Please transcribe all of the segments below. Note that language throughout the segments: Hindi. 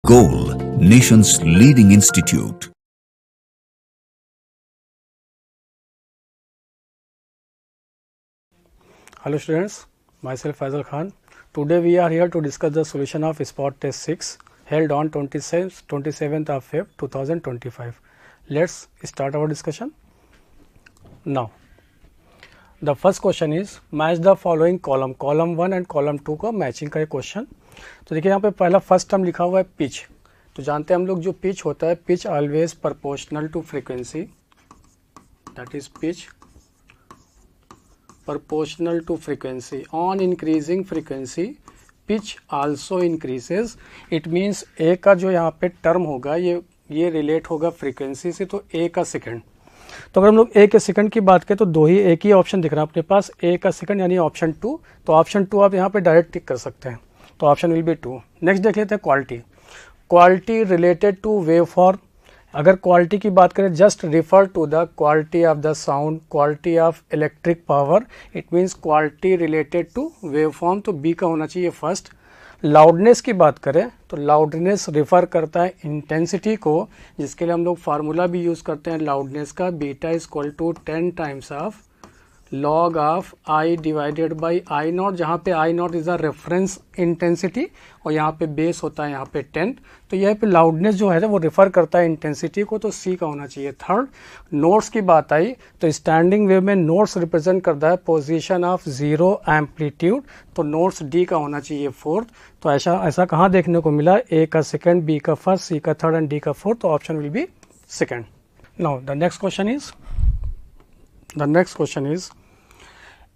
Goal, nation's leading institute. Hello students, myself Faisal Khan. Today we are here to discuss the solution of Spot Test 6 held on 27th of Feb 2025. Let's start our discussion. Now, the first question is match the following column 1 and column 2 का मैचिंग का एक क्वेश्चन. तो देखिए यहाँ पे पहला फर्स्ट टर्म लिखा हुआ है पिच. तो जानते हैं हम लोग जो पिच होता है, pitch always proportional to frequency, that is pitch proportional to frequency. On increasing frequency pitch also increases. It means a का जो यहाँ पे टर्म होगा ये रिलेट होगा फ्रीक्वेंसी से, तो a का सेकंड. तो अगर हम लोग a के सेकंड की बात करें तो दो ही एक ही ऑप्शन दिख रहा है अपने पास, a का सेकंड यानी ऑप्शन 2. तो ऑप्शन 2 आप यहाँ पे डायरेक्ट टिक कर सकते हैं, तो ऑप्शन विल बी 2. नेक्स्ट देख लेते हैं quality. Quality related to wave form. अगर क्वालिटी की बात करें, just refer to the quality of the sound, quality of electric power, it means quality related to wave form, तो बी का होना चाहिए फर्स्ट. लाउडनेस की बात करें तो लाउडनेस रिफर करता है इंटेंसिटी को, जिसके लिए हम लोग फार्मूला भी यूज़ करते हैं लाउडनेस का, beta is equal to 10 times of log of I divided by I not, जहाँ पे I not is a reference intensity और यहाँ पे बेस होता है यहाँ पे 10. तो यहाँ पे लाउडनेस जो है वो रिफर करता है इंटेंसिटी को, तो सी का होना चाहिए थर्ड. नोट्स की बात आई तो स्टैंडिंग वेव में नोट्स रिप्रेजेंट करता है पोजीशन ऑफ जीरो एम्पलीट्यूड, तो नोट्स डी का होना चाहिए फोर्थ. तो ऐसा कहाँ देखने को मिला, ए का सेकेंड, बी का फर्स्ट, सी का थर्ड एंड डी का फोर्थ, तो option will B second. Now the next question is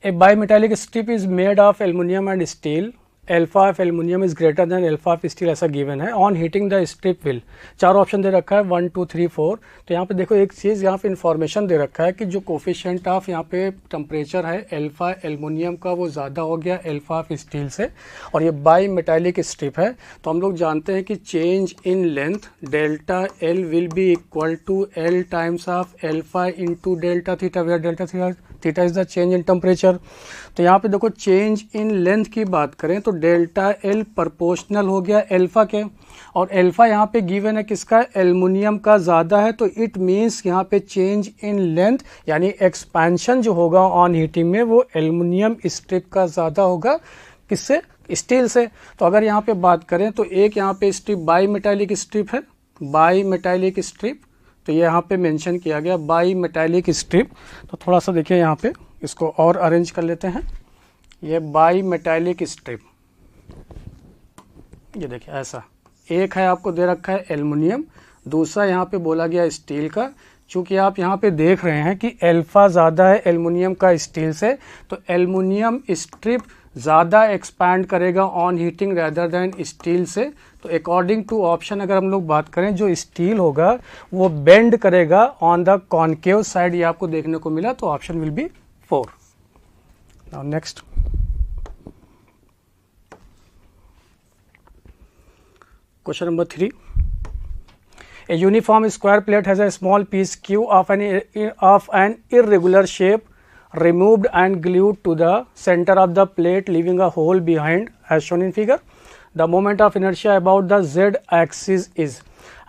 a bimetallic strip is made of aluminum and steel. Alpha of aluminum is greater than alpha of steel, ऐसा गिवन है. On heating the strip will, चार ऑप्शन दे रखा है 1 2 3 4. तो यहाँ पे देखो एक चीज़ यहाँ पे इन्फॉर्मेशन दे रखा है कि जो कोफिशिएंट ऑफ यहाँ पे टेम्परेचर है अल्फा एल्युमिनियम का वो ज़्यादा हो गया अल्फा ऑफ स्टील से, और ये बाई मेटालिक स्ट्रिप है. तो हम लोग जानते हैं कि change in length delta L will be equal to L times of alpha into delta theta, where delta theta is the change in temperature. तो यहाँ पे देखो चेंज इन लेंथ की बात करें तो डेल्टा एल प्रोपोर्शनल हो गया एल्फा के, और एल्फा यहाँ पे गिवन है किसका, एल्युमिनियम का ज़्यादा है. तो इट मीन्स यहाँ पे चेंज इन लेंथ यानी एक्सपेंशन जो होगा ऑन हीटिंग में वो एल्युमिनियम स्ट्रिप का ज़्यादा होगा, किससे, स्टील से. तो अगर यहाँ पे बात करें तो एक यहाँ पे स्ट्रिप बाई मेटालिक स्ट्रिप है, बाई मेटालिक स्ट्रिप, तो ये यहाँ पे मेंशन किया गया बाई मेटालिक स्ट्रिप. तो थोड़ा सा देखिए यहाँ पे इसको और अरेंज कर लेते हैं. ये बाई मेटालिक स्ट्रिप, ये देखिए ऐसा एक है आपको दे रखा है एल्युमिनियम, दूसरा यहाँ पे बोला गया स्टील का. चूंकि आप यहाँ पे देख रहे हैं कि अल्फा ज़्यादा है एल्युमिनियम का स्टील से, तो एल्युमिनियम स्ट्रिप ज़्यादा एक्सपैंड करेगा on heating rather than steel से. तो अकॉर्डिंग टू ऑप्शन अगर हम लोग बात करें, जो स्टील होगा वो बेंड करेगा ऑन द कॉन्केव साइड, ये आपको देखने को मिला, तो option will be 4. Now next question number 3. A uniform square plate has a small piece Q of an irregular shape removed and glued to the center of the plate, leaving a hole behind as shown in figure. The moment of inertia about the z axis is.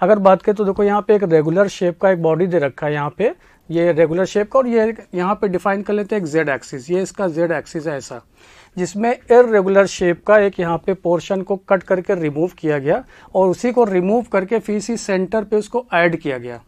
अगर बात करें तो देखो यहाँ पे एक रेगुलर शेप का एक बॉडी दे रखा है यहाँ पे, ये रेगुलर शेप का, और ये यहाँ पे डिफाइन कर लेते हैं एक जेड एक्सिस. ये इसका जेड एक्सिस है ऐसा, जिसमें इररेगुलर शेप का एक यहाँ पे पोर्शन को कट करके रिमूव किया गया, और उसी को रिमूव करके फिर इसी सेंटर पे उसको ऐड किया गया.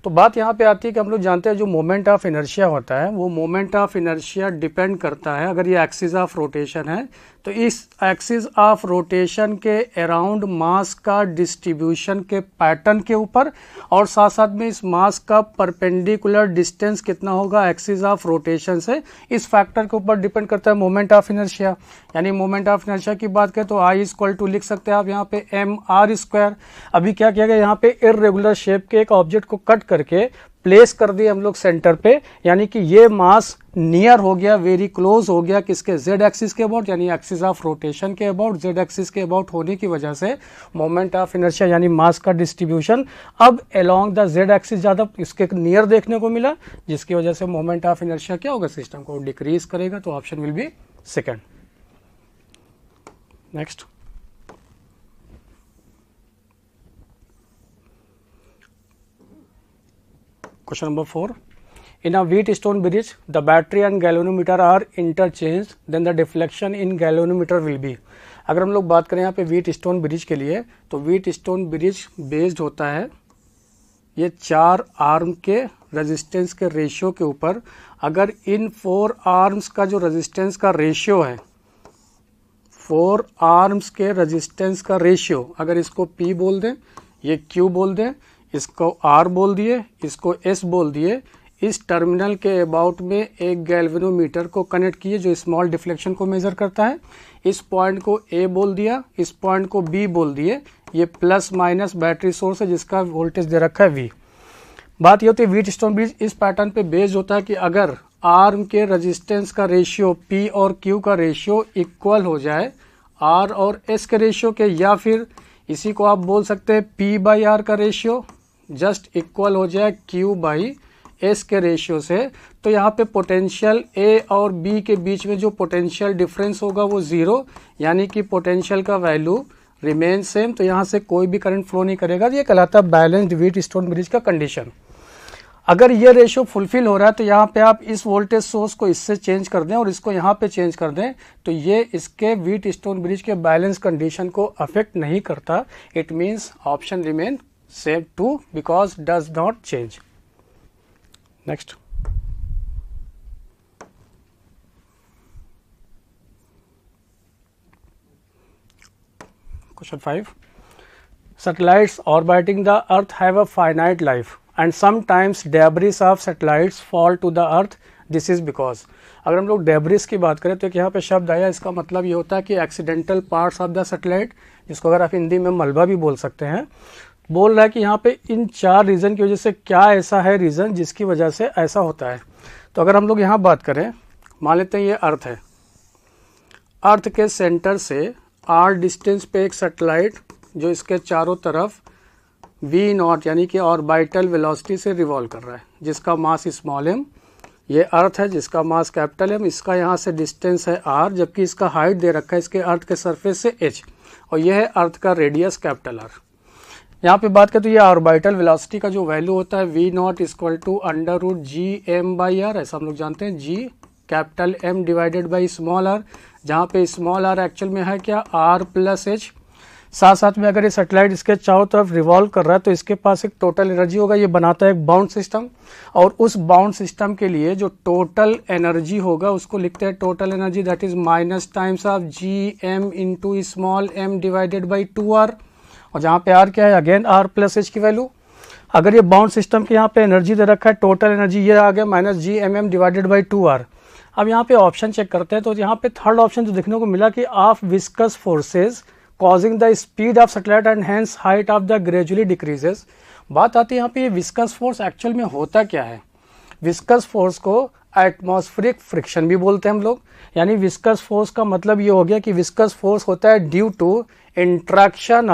तो बात यहाँ पे आती है कि हम लोग जानते हैं जो मोमेंट ऑफ इनर्शिया होता है वो मोमेंट ऑफ इनर्शिया डिपेंड करता है, अगर ये एक्सिस ऑफ रोटेशन है तो इस एक्सिस ऑफ रोटेशन के अराउंड मास का डिस्ट्रीब्यूशन के पैटर्न के ऊपर, और साथ साथ में इस मास का परपेंडिकुलर डिस्टेंस कितना होगा एक्सिस ऑफ रोटेशन से, इस फैक्टर के ऊपर डिपेंड करता है मोमेंट ऑफ इनर्शिया. यानी मोमेंट ऑफ इनर्शिया की बात करें तो आई इक्वल टू लिख सकते हैं आप यहाँ पे mr². अभी क्या किया गया, यहाँ पे इररेगुलर शेप के एक ऑब्जेक्ट को कट करके प्लेस कर दिए हम लोग सेंटर पे, यानी कि ये मास नियर हो गया, वेरी क्लोज हो गया किसके, जेड एक्सिस के अबाउट, यानी एक्सिस ऑफ रोटेशन के अबाउट, जेड एक्सिस के अबाउट होने की वजह से मोमेंट ऑफ इनर्शिया यानी मास का डिस्ट्रीब्यूशन अब अलोंग द जेड एक्सिस ज़्यादा इसके नियर देखने को मिला, जिसकी वजह से मोमेंट ऑफ इनर्शिया क्या होगा, सिस्टम को डिक्रीज करेगा. तो option will B second. Next Question number 4. In a Wheatstone bridge, the battery and galvanometer are interchanged, then the deflection in galvanometer will be. अगर हम लोग बात करें यहाँ पे व्हीटस्टोन ब्रिज के लिए, तो व्हीटस्टोन ब्रिज बेस्ड होता है ये 4 आर्म के रेजिस्टेंस के रेशियो के ऊपर. अगर इन 4 आर्म्स का जो रेजिस्टेंस का रेशियो है, 4 आर्म्स के रेजिस्टेंस का रेशियो, अगर इसको P बोल दें, ये Q बोल दें, इसको R बोल दिए, इसको S बोल दिए, इस टर्मिनल के अबाउट में एक गैल्वेनोमीटर को कनेक्ट किए जो स्मॉल डिफ्लेक्शन को मेजर करता है. इस पॉइंट को A बोल दिया, इस पॉइंट को B बोल दिए. ये प्लस माइनस बैटरी सोर्स है जिसका वोल्टेज दे रखा है V. बात ये होती है व्हीटस्टोन ब्रिज इस पैटर्न पे बेस्ड होता है कि अगर आर्म के रेजिस्टेंस का रेशियो P और Q का रेशियो इक्वल हो जाए R और S के रेशियो के, या फिर इसी को आप बोल सकते हैं P बाई R का रेशियो जस्ट इक्वल हो जाए Q बाई S के रेशियो से, तो यहाँ पे पोटेंशियल A और B के बीच में जो पोटेंशियल डिफरेंस होगा वो 0, यानी कि पोटेंशियल का वैल्यू रिमेन सेम. तो यहाँ से कोई भी करंट फ्लो नहीं करेगा. ये कहलाता है बैलेंस्ड व्हीटस्टोन ब्रिज का कंडीशन. अगर ये रेशियो फुलफिल हो रहा है तो यहाँ पे आप इस वोल्टेज सोर्स को इससे चेंज कर दें और इसको यहाँ पे चेंज कर दें, तो ये इसके व्हीटस्टोन ब्रिज के बैलेंस कंडीशन को अफेक्ट नहीं करता. It means option remain same 2 because does not change. Next. Question 5. Satellites orbiting the Earth have a finite life and sometimes debris of satellites fall to the Earth. This is because. अगर हम लोग डेब्रिस की बात करें तो यहाँ पे शब्द आया, इसका मतलब ये होता है कि accidental parts of the satellite, जिसको अगर आप हिंदी में मलबा भी बोल सकते हैं, बोल रहा है कि यहाँ पे इन 4 रीज़न की वजह से क्या ऐसा है रीज़न जिसकी वजह से ऐसा होता है. तो अगर हम लोग यहाँ बात करें, मान लेते हैं ये अर्थ है, अर्थ के सेंटर से R डिस्टेंस पे एक सैटेलाइट जो इसके चारों तरफ V0 यानी कि ऑर्बिटल वेलोसिटी से रिवॉल्व कर रहा है, जिसका मास स्मॉल m. ये अर्थ है जिसका मास कैपिटल M. इसका यहाँ से डिस्टेंस है R, जबकि इसका हाइट दे रखा है इसके अर्थ के सरफेस से h, और यह है अर्थ का रेडियस कैपिटल R. यहाँ पे बात करें तो ये ऑर्बिटल वेलोसिटी का जो वैल्यू होता है V0 equal to under root g m/r, ऐसा हम लोग जानते हैं, g capital M divided by small r, जहाँ पे स्मॉल r एक्चुअल में है क्या R प्लस h. साथ साथ में अगर ये सैटेलाइट इसके चारों तरफ रिवॉल्व कर रहा है तो इसके पास एक टोटल एनर्जी होगा. ये बनाता है एक बाउंड सिस्टम, और उस बाउंड सिस्टम के लिए जो टोटल एनर्जी होगा उसको लिखते हैं total energy, that is minus times of gm into small m divided by 2r, और जहाँ पे r क्या है, अगेन r प्लस h की वैल्यू. अगर ये बाउंड सिस्टम के यहाँ पे एनर्जी दे रखा है, टोटल एनर्जी ये आ गया minus gmm divided by 2r. अब यहाँ पे ऑप्शन चेक करते हैं, तो यहाँ पे थर्ड ऑप्शन जो देखने को मिला कि of viscous forces causing the speed of satellite and hence height of the gradually decreases. बात आती है यहाँ पे ये विस्कस फोर्स एक्चुअल में होता क्या है. विस्कस फोर्स को एटमॉस्फेरिक फ्रिक्शन भी बोलते हैं हम लोग, यानी विस्कस फोर्स का मतलब ये हो गया कि विस्कस फोर्स होता है due to interaction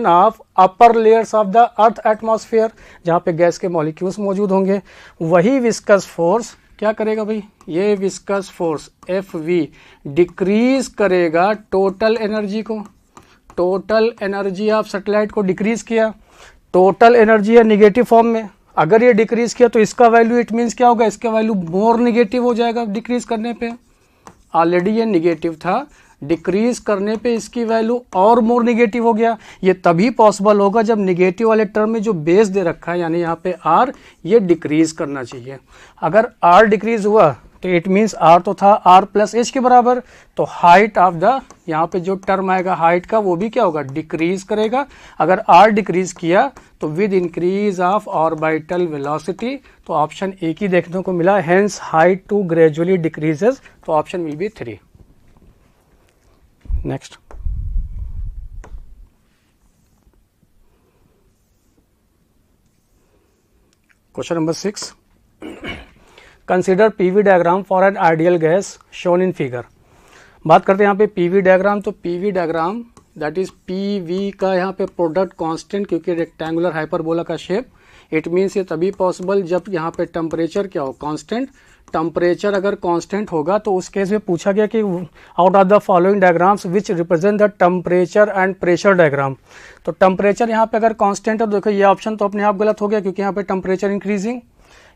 of upper layers of the earth atmosphere, जहाँ पे गैस के मॉलिक्यूल्स मौजूद होंगे. वही विस्कस फोर्स क्या करेगा भाई, ये विस्कस फोर्स Fv डिक्रीज करेगा टोटल एनर्जी को. टोटल एनर्जी ऑफ सैटेलाइट को डिक्रीज किया, टोटल एनर्जी है निगेटिव फॉर्म में. अगर ये डिक्रीज किया तो इसका वैल्यू इट मीन्स क्या होगा, इसका वैल्यू मोर निगेटिव हो जाएगा डिक्रीज करने पे. ऑलरेडी ये निगेटिव था, डिक्रीज करने पे इसकी वैल्यू और मोर निगेटिव हो गया. ये तभी पॉसिबल होगा जब निगेटिव वाले टर्म में जो बेस दे रखा है, यानी यहाँ पे R, ये डिक्रीज करना चाहिए. अगर R डिक्रीज हुआ तो इट मीन्स R तो था R प्लस h के बराबर, तो हाइट ऑफ द, यहाँ पे जो टर्म आएगा हाइट का, वो भी क्या होगा, डिक्रीज करेगा. अगर R डिक्रीज किया तो with increase of orbital velocity, तो ऑप्शन एक ही देखने को मिला, hence height too gradually decreases, तो option will be 3. Next. Question number 6. Consider PV diagram for an ideal gas shown in figure. बात करते हैं यहाँ पे PV डायग्राम. तो PV diagram that is PV का यहाँ पे प्रोडक्ट कांस्टेंट, क्योंकि रेक्टेंगुलर हाइपरबोला का शेप, इट मीन्स ये तभी पॉसिबल जब यहाँ पे टेम्परेचर क्या हो, कांस्टेंट. टेम्परेचर अगर कांस्टेंट होगा तो उस केस में पूछा गया कि out of the following diagrams which represent the temperature and pressure diagram. तो टेम्परेचर यहाँ पे अगर कांस्टेंट है तो देखो ये ऑप्शन तो अपने आप गलत हो गया, क्योंकि यहाँ पे टेम्परेचर इंक्रीजिंग,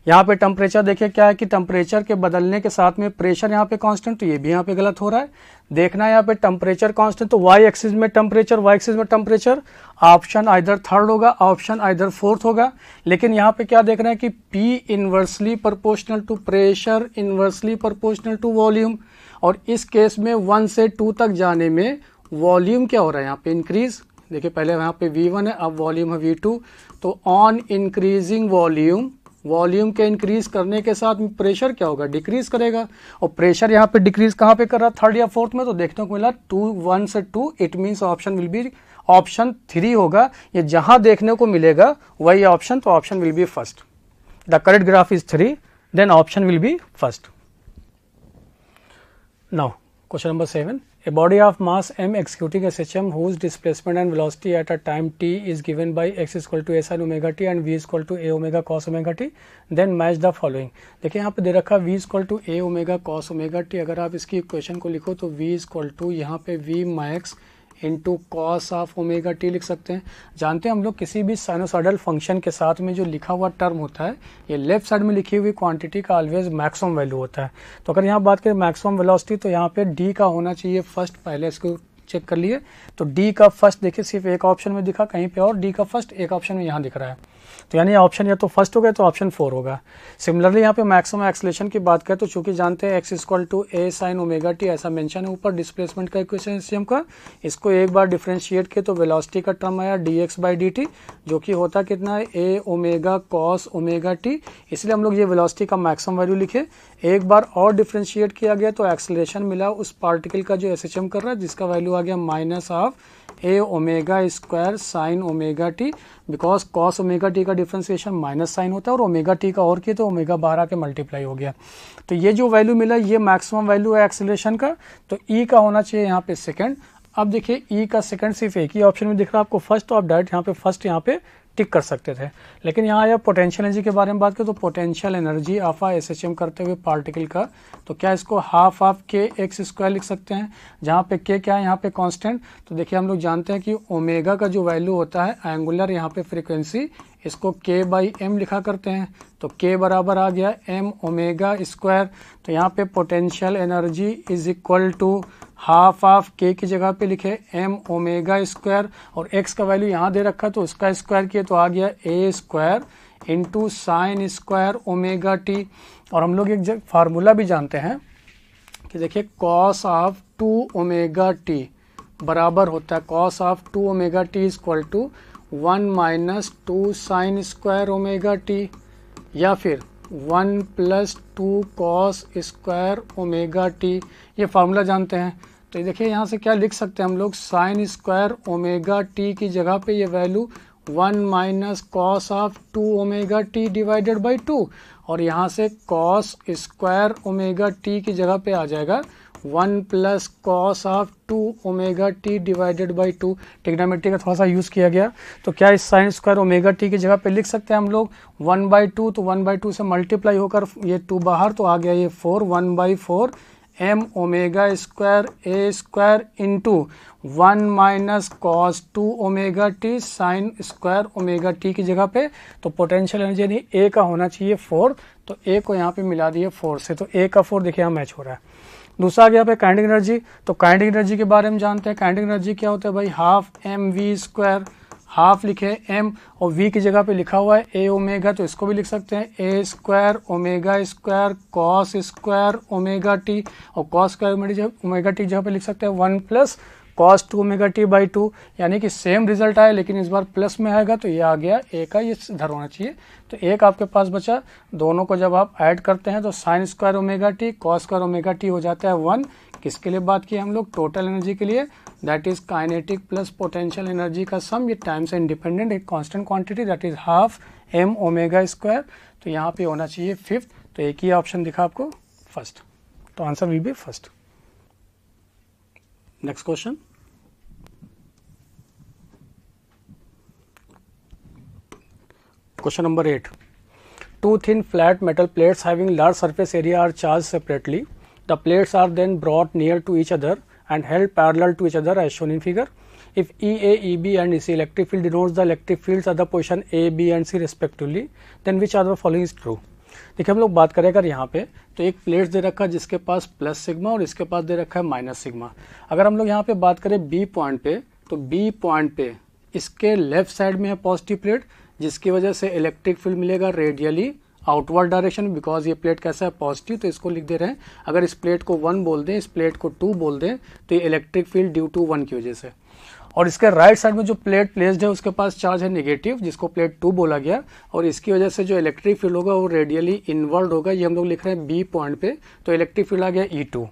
यहाँ पे टेम्परेचर देखिए क्या है कि टेम्परेचर के बदलने के साथ में प्रेशर यहाँ पे कांस्टेंट, तो ये भी यहाँ पे गलत हो रहा है। देखना है यहाँ पे टेम्परेचर कांस्टेंट तो वाई एक्सिस में टेम्परेचर, वाई एक्सिस में टेम्परेचर, ऑप्शन आइदर थर्ड होगा, ऑप्शन आइदर फोर्थ होगा। लेकिन यहाँ पे क्या देख रहे हैं कि P inversely proportional to pressure inversely proportional to volume, और इस केस में 1 से 2 तक जाने में वॉल्यूम क्या हो रहा है यहाँ पे इंक्रीज। देखिए पहले यहाँ पे V1 है, अब वॉल्यूम है V2, तो ऑन इंक्रीजिंग वॉल्यूम, वॉल्यूम के इंक्रीज करने के साथ प्रेशर क्या होगा, डिक्रीज करेगा। और प्रेशर यहाँ पे डिक्रीज कहाँ पे कर रहा है, थर्ड या फोर्थ में, तो देखने को मिला 1 से 2, it means option will B option 3 होगा। ये जहां देखने को मिलेगा वही ऑप्शन, तो option will be first. The correct graph is 3, then option will be first. Now question number 7. A body of mass m executing a system whose displacement and velocity at a time t is given by x is equal to a sin omega t and v is equal to a omega cos omega t. Then match the following. देखिए यहाँ पे दे रखा v is equal to a omega cos omega t। अगर आप इसकी इक्वेशन को लिखो तो v is equal to यहाँ पे v max into cos of omega T लिख सकते हैं। जानते हैं हम लोग किसी भी साइनोसॉइडल फंक्शन के साथ में जो लिखा हुआ टर्म होता है, ये लेफ्ट साइड में लिखी हुई क्वांटिटी का ऑलवेज मैक्सिमम वैल्यू होता है। तो अगर यहाँ बात करें मैक्सिमम वेलोसिटी, तो यहाँ पे डी का होना चाहिए फर्स्ट, पहले इसको चेक कर लिए। तो डी का फर्स्ट देखिए सिर्फ एक ऑप्शन में दिखा, कहीं पे और डी का फर्स्ट एक ऑप्शन में यहाँ दिख रहा है, तो यानी ऑप्शन या तो फर्स्ट हो गया तो ऑप्शन 4 होगा। सिमिलरली यहाँ पे मैक्सिमम एक्सेलरेशन की बात करें तो चूंकि जानते हैं x equal to a sin omega T, ऐसा मेंशन है ऊपर डिस्प्लेसमेंट का इक्वेशन सिस्टम का। इसको एक बार डिफरेंशिएट किए तो वेलोसिटी का टर्म आया dx बाई dt, जो कि होता कितना है a omega cos omega T, इसलिए हम लोग ये वेलोसिटी का मैक्सिमम वैल्यू लिखे। एक बार और डिफरेंशिएट किया गया तो एक्सेलरेशन मिला उस पार्टिकल का जो SHM कर रहा है, जिसका वैल्यू आ गया minus of a omega square sine omega T, because cos omega T का डिफरेंशिएशन माइनस साइन होता है और ओमेगा टी का और किए तो ओमेगा बाहर आके मल्टीप्लाई हो गया। तो ये जो वैल्यू मिला ये मैक्सिमम वैल्यू है एक्सेलरेशन का, तो ई का होना चाहिए यहाँ पे सेकंड। अब देखिए ई का सेकंड सिर्फ एक ही ऑप्शन में दिख रहा है आपको फर्स्ट, तो आप डायरेक्ट यहाँ पे फर्स्ट यहाँ पे टिक कर सकते थे। लेकिन यहाँ आया पोटेंशियल एनर्जी के बारे में बात करें तो पोटेंशियल एनर्जी ऑफ SHM करते हुए पार्टिकल का, तो क्या इसको हाफ ऑफ के एक्स स्क्वायर लिख सकते हैं, जहाँ पे के क्या है यहाँ पे कांस्टेंट। तो देखिए हम लोग जानते हैं कि ओमेगा का जो वैल्यू होता है एंगुलर यहाँ पे फ्रीक्वेंसी, इसको k बाई एम लिखा करते हैं, तो k बराबर आ गया m ओमेगा स्क्वायर। तो यहाँ पे potential energy is equal to half of k की जगह पे लिखे m ओमेगा स्क्वायर, और x का वैल्यू यहाँ दे रखा तो उसका स्क्वायर किया तो आ गया a square into sine square omega T. और हम लोग एक फार्मूला भी जानते हैं कि देखिए कॉस ऑफ 2 ओमेगा टी बराबर होता है cos of 2 omega T is equal to 1 minus 2 sine square omega T, या फिर 1 plus 2 cos square omega T. ये फार्मूला जानते हैं, तो देखिए यहाँ से क्या लिख सकते हैं हम लोग, साइन स्क्वायर ओमेगा टी की जगह पे ये value 1 minus cos of 2 omega T divided by 2, और यहाँ से कॉस स्क्वायर ओमेगा टी की जगह पे आ जाएगा 1 plus cos of 2 omega T divided by 2। Trigonometry का थोड़ा सा यूज़ किया गया, तो क्या इस साइन स्क्वायर ओमेगा टी की जगह पे लिख सकते हैं हम लोग 1/2, तो 1/2 से मल्टीप्लाई होकर ये 2 बाहर तो आ गया ये 4, 1/4 m omega square a square into 1 minus cos 2 omega T sign square omega T की जगह पे। तो पोटेंशियल एनर्जी यानी a का होना चाहिए 4, तो a को यहाँ पे मिला दिए 4 से, तो a का 4 देखिए यहाँ मैच हो रहा है। दूसरा आ गया पे काइनेटिक एनर्जी, तो काइनेटिक एनर्जी के बारे में जानते हैं। काइनेटिक एनर्जी क्या होता है भाई, half M V square, half लिखे m और v की जगह पे लिखा हुआ है a ओमेगा, तो इसको भी लिख सकते हैं a square omega square cos square omega T, और कॉस स्क्वायर ओमेगा टी जगह पे लिख सकते हैं 1 plus cos 2 omega T by 2, यानी कि सेम रिजल्ट आया लेकिन इस बार प्लस में आएगा, तो ये आ गया a का, ये इधर होना चाहिए। तो एक आपके पास बचा, दोनों को जब आप ऐड करते हैं तो sign square omega T cos square omega T हो जाता है 1। किसके लिए बात की हम लोग, टोटल एनर्जी के लिए, that is kinetic plus potential energy का सम, ये टाइम से इंडिपेंडेंट एक constant quantity, that is half m omega square. तो यहाँ पे होना चाहिए 5th, तो एक ही ऑप्शन दिखा आपको फर्स्ट, तो answer will be first. Next question, question number 8। two thin flat metal plates having large surface area are charged separately. The plates are then brought near to each other and held parallel to each other as shown in figure. If EA, EB and EC electric field denotes the electric fields at the position A, B and C respectively, then which are the following is true? देखिए हम लोग बात करें अगर यहाँ पे तो एक प्लेट दे रखा है जिसके पास प्लस सिग्मा और इसके पास दे रखा है माइनस सिग्मा। अगर हम लोग यहाँ पे बात करें बी पॉइंट पे तो बी पॉइंट पे इसके लेफ्ट साइड में है पॉजिटिव प्लेट जिसकी वजह से इलेक्ट्रिक फील्ड मिलेगा रेडियली आउटवर्ड डायरेक्शन बिकॉज ये प्लेट कैसा है पॉजिटिव तो इसको लिख दे रहे हैं। अगर इस प्लेट को 1 बोल दें इस प्लेट को 2 बोल दें तो ये इलेक्ट्रिक फील्ड ड्यू टू 1 की वजह से। और इसके राइट साइड में जो प्लेट प्लेस्ड है उसके पास चार्ज है नेगेटिव जिसको प्लेट 2 बोला गया और इसकी वजह से जो इलेक्ट्रिक फील्ड होगा वो रेडियली इनवर्ड होगा। ये हम लोग लिख रहे हैं बी पॉइंट पे तो इलेक्ट्रिक फील्ड आ गया E2।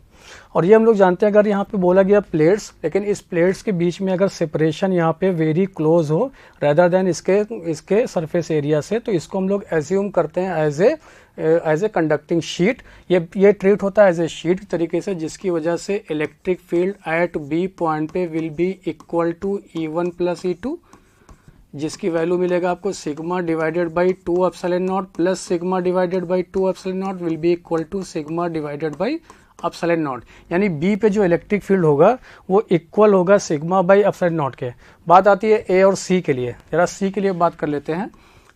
और ये हम लोग जानते हैं अगर यहाँ पे बोला गया प्लेट्स लेकिन इस प्लेट्स के बीच में अगर सेपरेशन यहाँ पे वेरी क्लोज हो रेदर देन इसके सरफेस एरिया से तो इसको हम लोग एज्यूम करते हैं एज ए कंडक्टिंग शीट। ये ट्रीट होता है एज ए शीट तरीके से जिसकी वजह से electric field at B point पे will be equal to E1 plus E2 जिसकी वैल्यू मिलेगा आपको sigma divided by 2 epsilon naught plus sigma divided by 2 epsilon naught will be equal to sigma divided by epsilon naught. यानी बी पे जो इलेक्ट्रिक फील्ड होगा वो इक्वल होगा सिग्मा बाई एप्सिलॉन नॉट के। बात आती है ए और सी के लिए, जरा सी के लिए बात कर लेते हैं।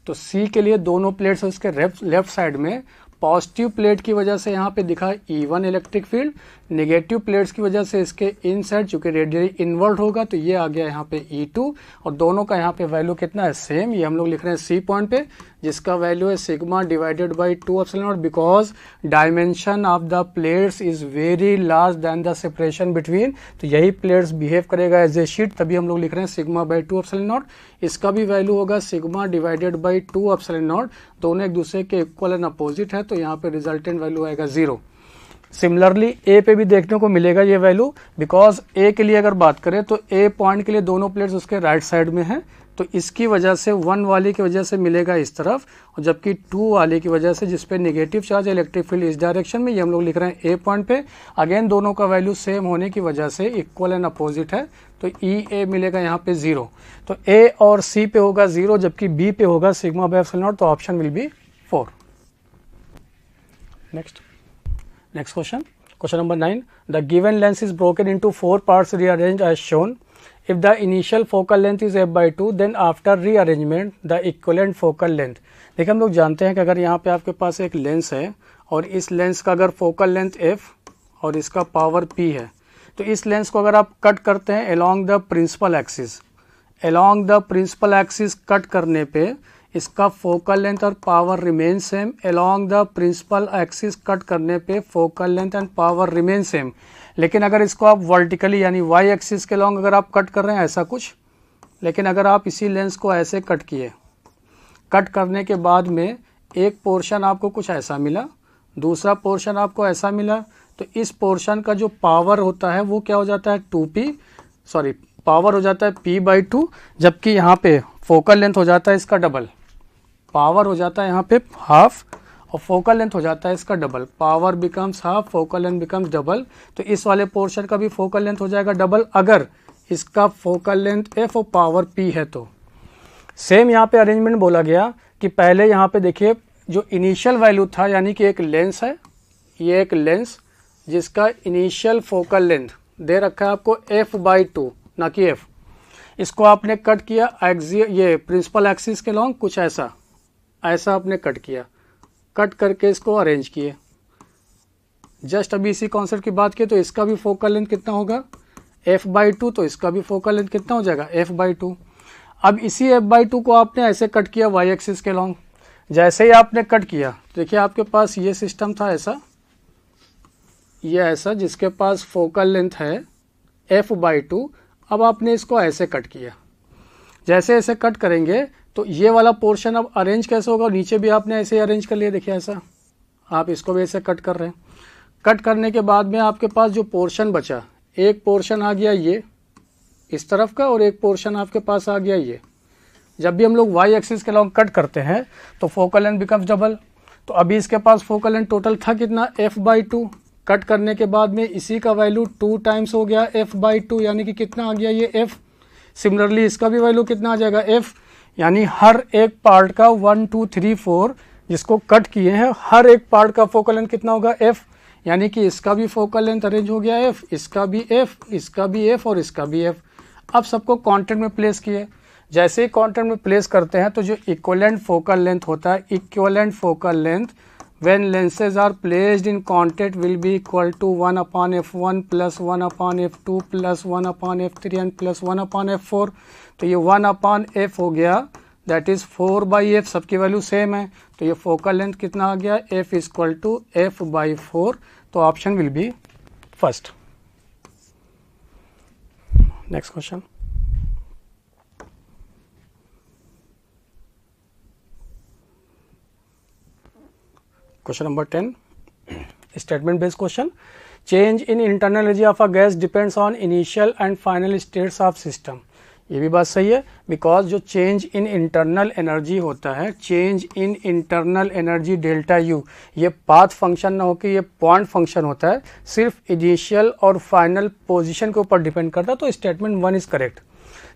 तो सी के लिए दोनों प्लेट्स उसके लेफ्ट साइड में पॉजिटिव प्लेट की वजह से यहाँ पे दिखा E1 electric field, negative plates की वजह से इसके इन साइड चूंकि रेडियली इनवर्ट होगा तो ये आ गया यहाँ पे E2 और दोनों का यहाँ पे वैल्यू कितना है सेम। ये हम लोग लिख रहे हैं सी पॉइंट पे जिसका वैल्यू है sigma divided by 2 epsilon naught because dimension of the plates is very large then the separation between. तो यही प्लेट्स बिहेव करेगा एज ए शीट तभी हम लोग लिख रहे हैं सिग्मा बाई 2 एप्सिलॉन नॉट। इसका भी वैल्यू होगा sigma divided by 2 epsilon not. दोनों एक दूसरे के इक्वल एंड अपोजिट है तो यहाँ पे रिजल्टेंट वैल्यू आएगा 0। सिमिलरली ए पे भी देखने को मिलेगा ये वैल्यू बिकॉज ए के लिए अगर बात करें तो ए पॉइंट के लिए दोनों प्लेट्स उसके राइट साइड में है तो इसकी वजह से 1 वाले की वजह से मिलेगा इस तरफ और जबकि 2 वाले की वजह से जिसपे नेगेटिव चार्ज है इलेक्ट्रिक फील्ड इस डायरेक्शन में। ये हम लोग लिख रहे हैं ए पॉइंट पे। अगेन दोनों का वैल्यू सेम होने की वजह से इक्वल एंड अपोजिट है तो ई ए मिलेगा यहाँ पे 0। तो ए और सी पे होगा 0 जबकि बी पे होगा सिग्मा बाई एप्सिलॉन नॉट तो option will be 4। Next question. Question number 9. The given length is broken into 4 parts rearranged as shown. If the initial focal length is f by 2, then after rearrangement the equivalent focal length. देखिए हम लोग जानते हैं कि अगर यहाँ पे आपके पास एक लेंस है और इस लेंस का अगर फोकल लेंथ f और इसका पावर p है तो इस लेंस को अगर आप कट करते हैं along the principal axis cut करने पे इसका फोकल लेंथ और power remain same. Along the principal axis cut करने पे focal length and power remain same. लेकिन अगर इसको आप वर्टिकली यानी वाई एक्सिस के लॉन्ग अगर आप कट कर रहे हैं ऐसा कुछ, लेकिन अगर आप इसी लेंस को ऐसे कट किए, कट करने के बाद में एक पोर्शन आपको कुछ ऐसा मिला, दूसरा पोर्शन आपको ऐसा मिला तो इस पोर्शन का जो पावर होता है वो क्या हो जाता है पावर हो जाता है p/2 जबकि यहाँ पे फोकल लेंथ हो जाता है इसका डबल। पावर हो जाता है यहाँ पे हाफ और फोकल लेंथ हो जाता है इसका double. Power becomes half, focal length becomes double. तो इस वाले पोर्शन का भी फोकल लेंथ हो जाएगा डबल अगर इसका फोकल लेंथ f और पावर p है। तो सेम यहाँ पे अरेंजमेंट बोला गया कि पहले यहाँ पे देखिए जो इनिशियल वैल्यू था यानी कि एक लेंस है, ये एक लेंस जिसका इनिशियल फोकल लेंथ दे रखा है आपको f/2 ना कि f। इसको आपने कट किया ये प्रिंसिपल एक्सिस के लॉन्ग कुछ ऐसा आपने कट किया, कट करके इसको अरेंज किए। जस्ट अभी इसी कॉन्सेप्ट की बात की तो इसका भी फोकल लेंथ कितना होगा f/2 तो इसका भी फोकल लेंथ कितना हो जाएगा f/2। अब इसी f/2 को आपने ऐसे कट किया y एक्सिस के लॉन्ग। जैसे ही आपने कट किया देखिए आपके पास ये सिस्टम था ऐसा, ये ऐसा जिसके पास फोकल लेंथ है f/2। अब आपने इसको ऐसे कट किया, जैसे ऐसे कट करेंगे तो ये वाला पोर्शन अब अरेंज कैसे होगा, नीचे भी आपने ऐसे अरेंज कर लिया। देखिए ऐसा आप इसको भी ऐसे कट कर रहे हैं। कट करने के बाद में आपके पास जो पोर्शन बचा, एक पोर्शन आ गया ये इस तरफ का और एक पोर्शन आपके पास आ गया ये। जब भी हम लोग y एक्सिस के लॉन्ग कट करते हैं तो फोकल लेंथ बिकम्स डबल। तो अभी इसके पास फोकल लेंथ टोटल था कितना f/2। कट करने के बाद में इसी का वैल्यू 2 टाइम्स हो गया f/2 यानी कि कितना आ गया ये f। सिमिलरली इसका भी वैल्यू कितना आ जाएगा f, यानी हर एक पार्ट का 1 2 3 4 जिसको कट किए हैं, हर एक पार्ट का फोकल लेंथ कितना होगा f, यानी कि इसका भी फोकल लेंथ अरेंज हो गया f, इसका भी f, इसका भी f और इसका भी f। अब सबको कांटेक्ट में प्लेस किए, जैसे ही कांटेक्ट में प्लेस करते हैं तो जो इक्विवेलेंट फोकल लेंथ होता है, equivalent focal length when lenses are placed in contact will be equal to 1 upon f1 plus 1 upon f2 plus 1 upon f3 and plus 1 upon f4। तो ये 1 upon f हो गया, दैट इज 4 बाई एफ, सबकी वैल्यू सेम है, तो ये फोकल लेंथ कितना आ गया, f equal to f by 4। तो option will be first. Next question, Question number 10, statement based question. Change in internal energy of a gas depends on initial and final states of system। ये भी बात सही है, बिकॉज जो चेंज इन इंटरनल एनर्जी होता है, change in internal energy delta U, ये पाथ फंक्शन ना होकर ये पॉइंट फंक्शन होता है, सिर्फ इनिशियल और फाइनल पोजीशन के ऊपर डिपेंड करता है। तो statement 1 is correct.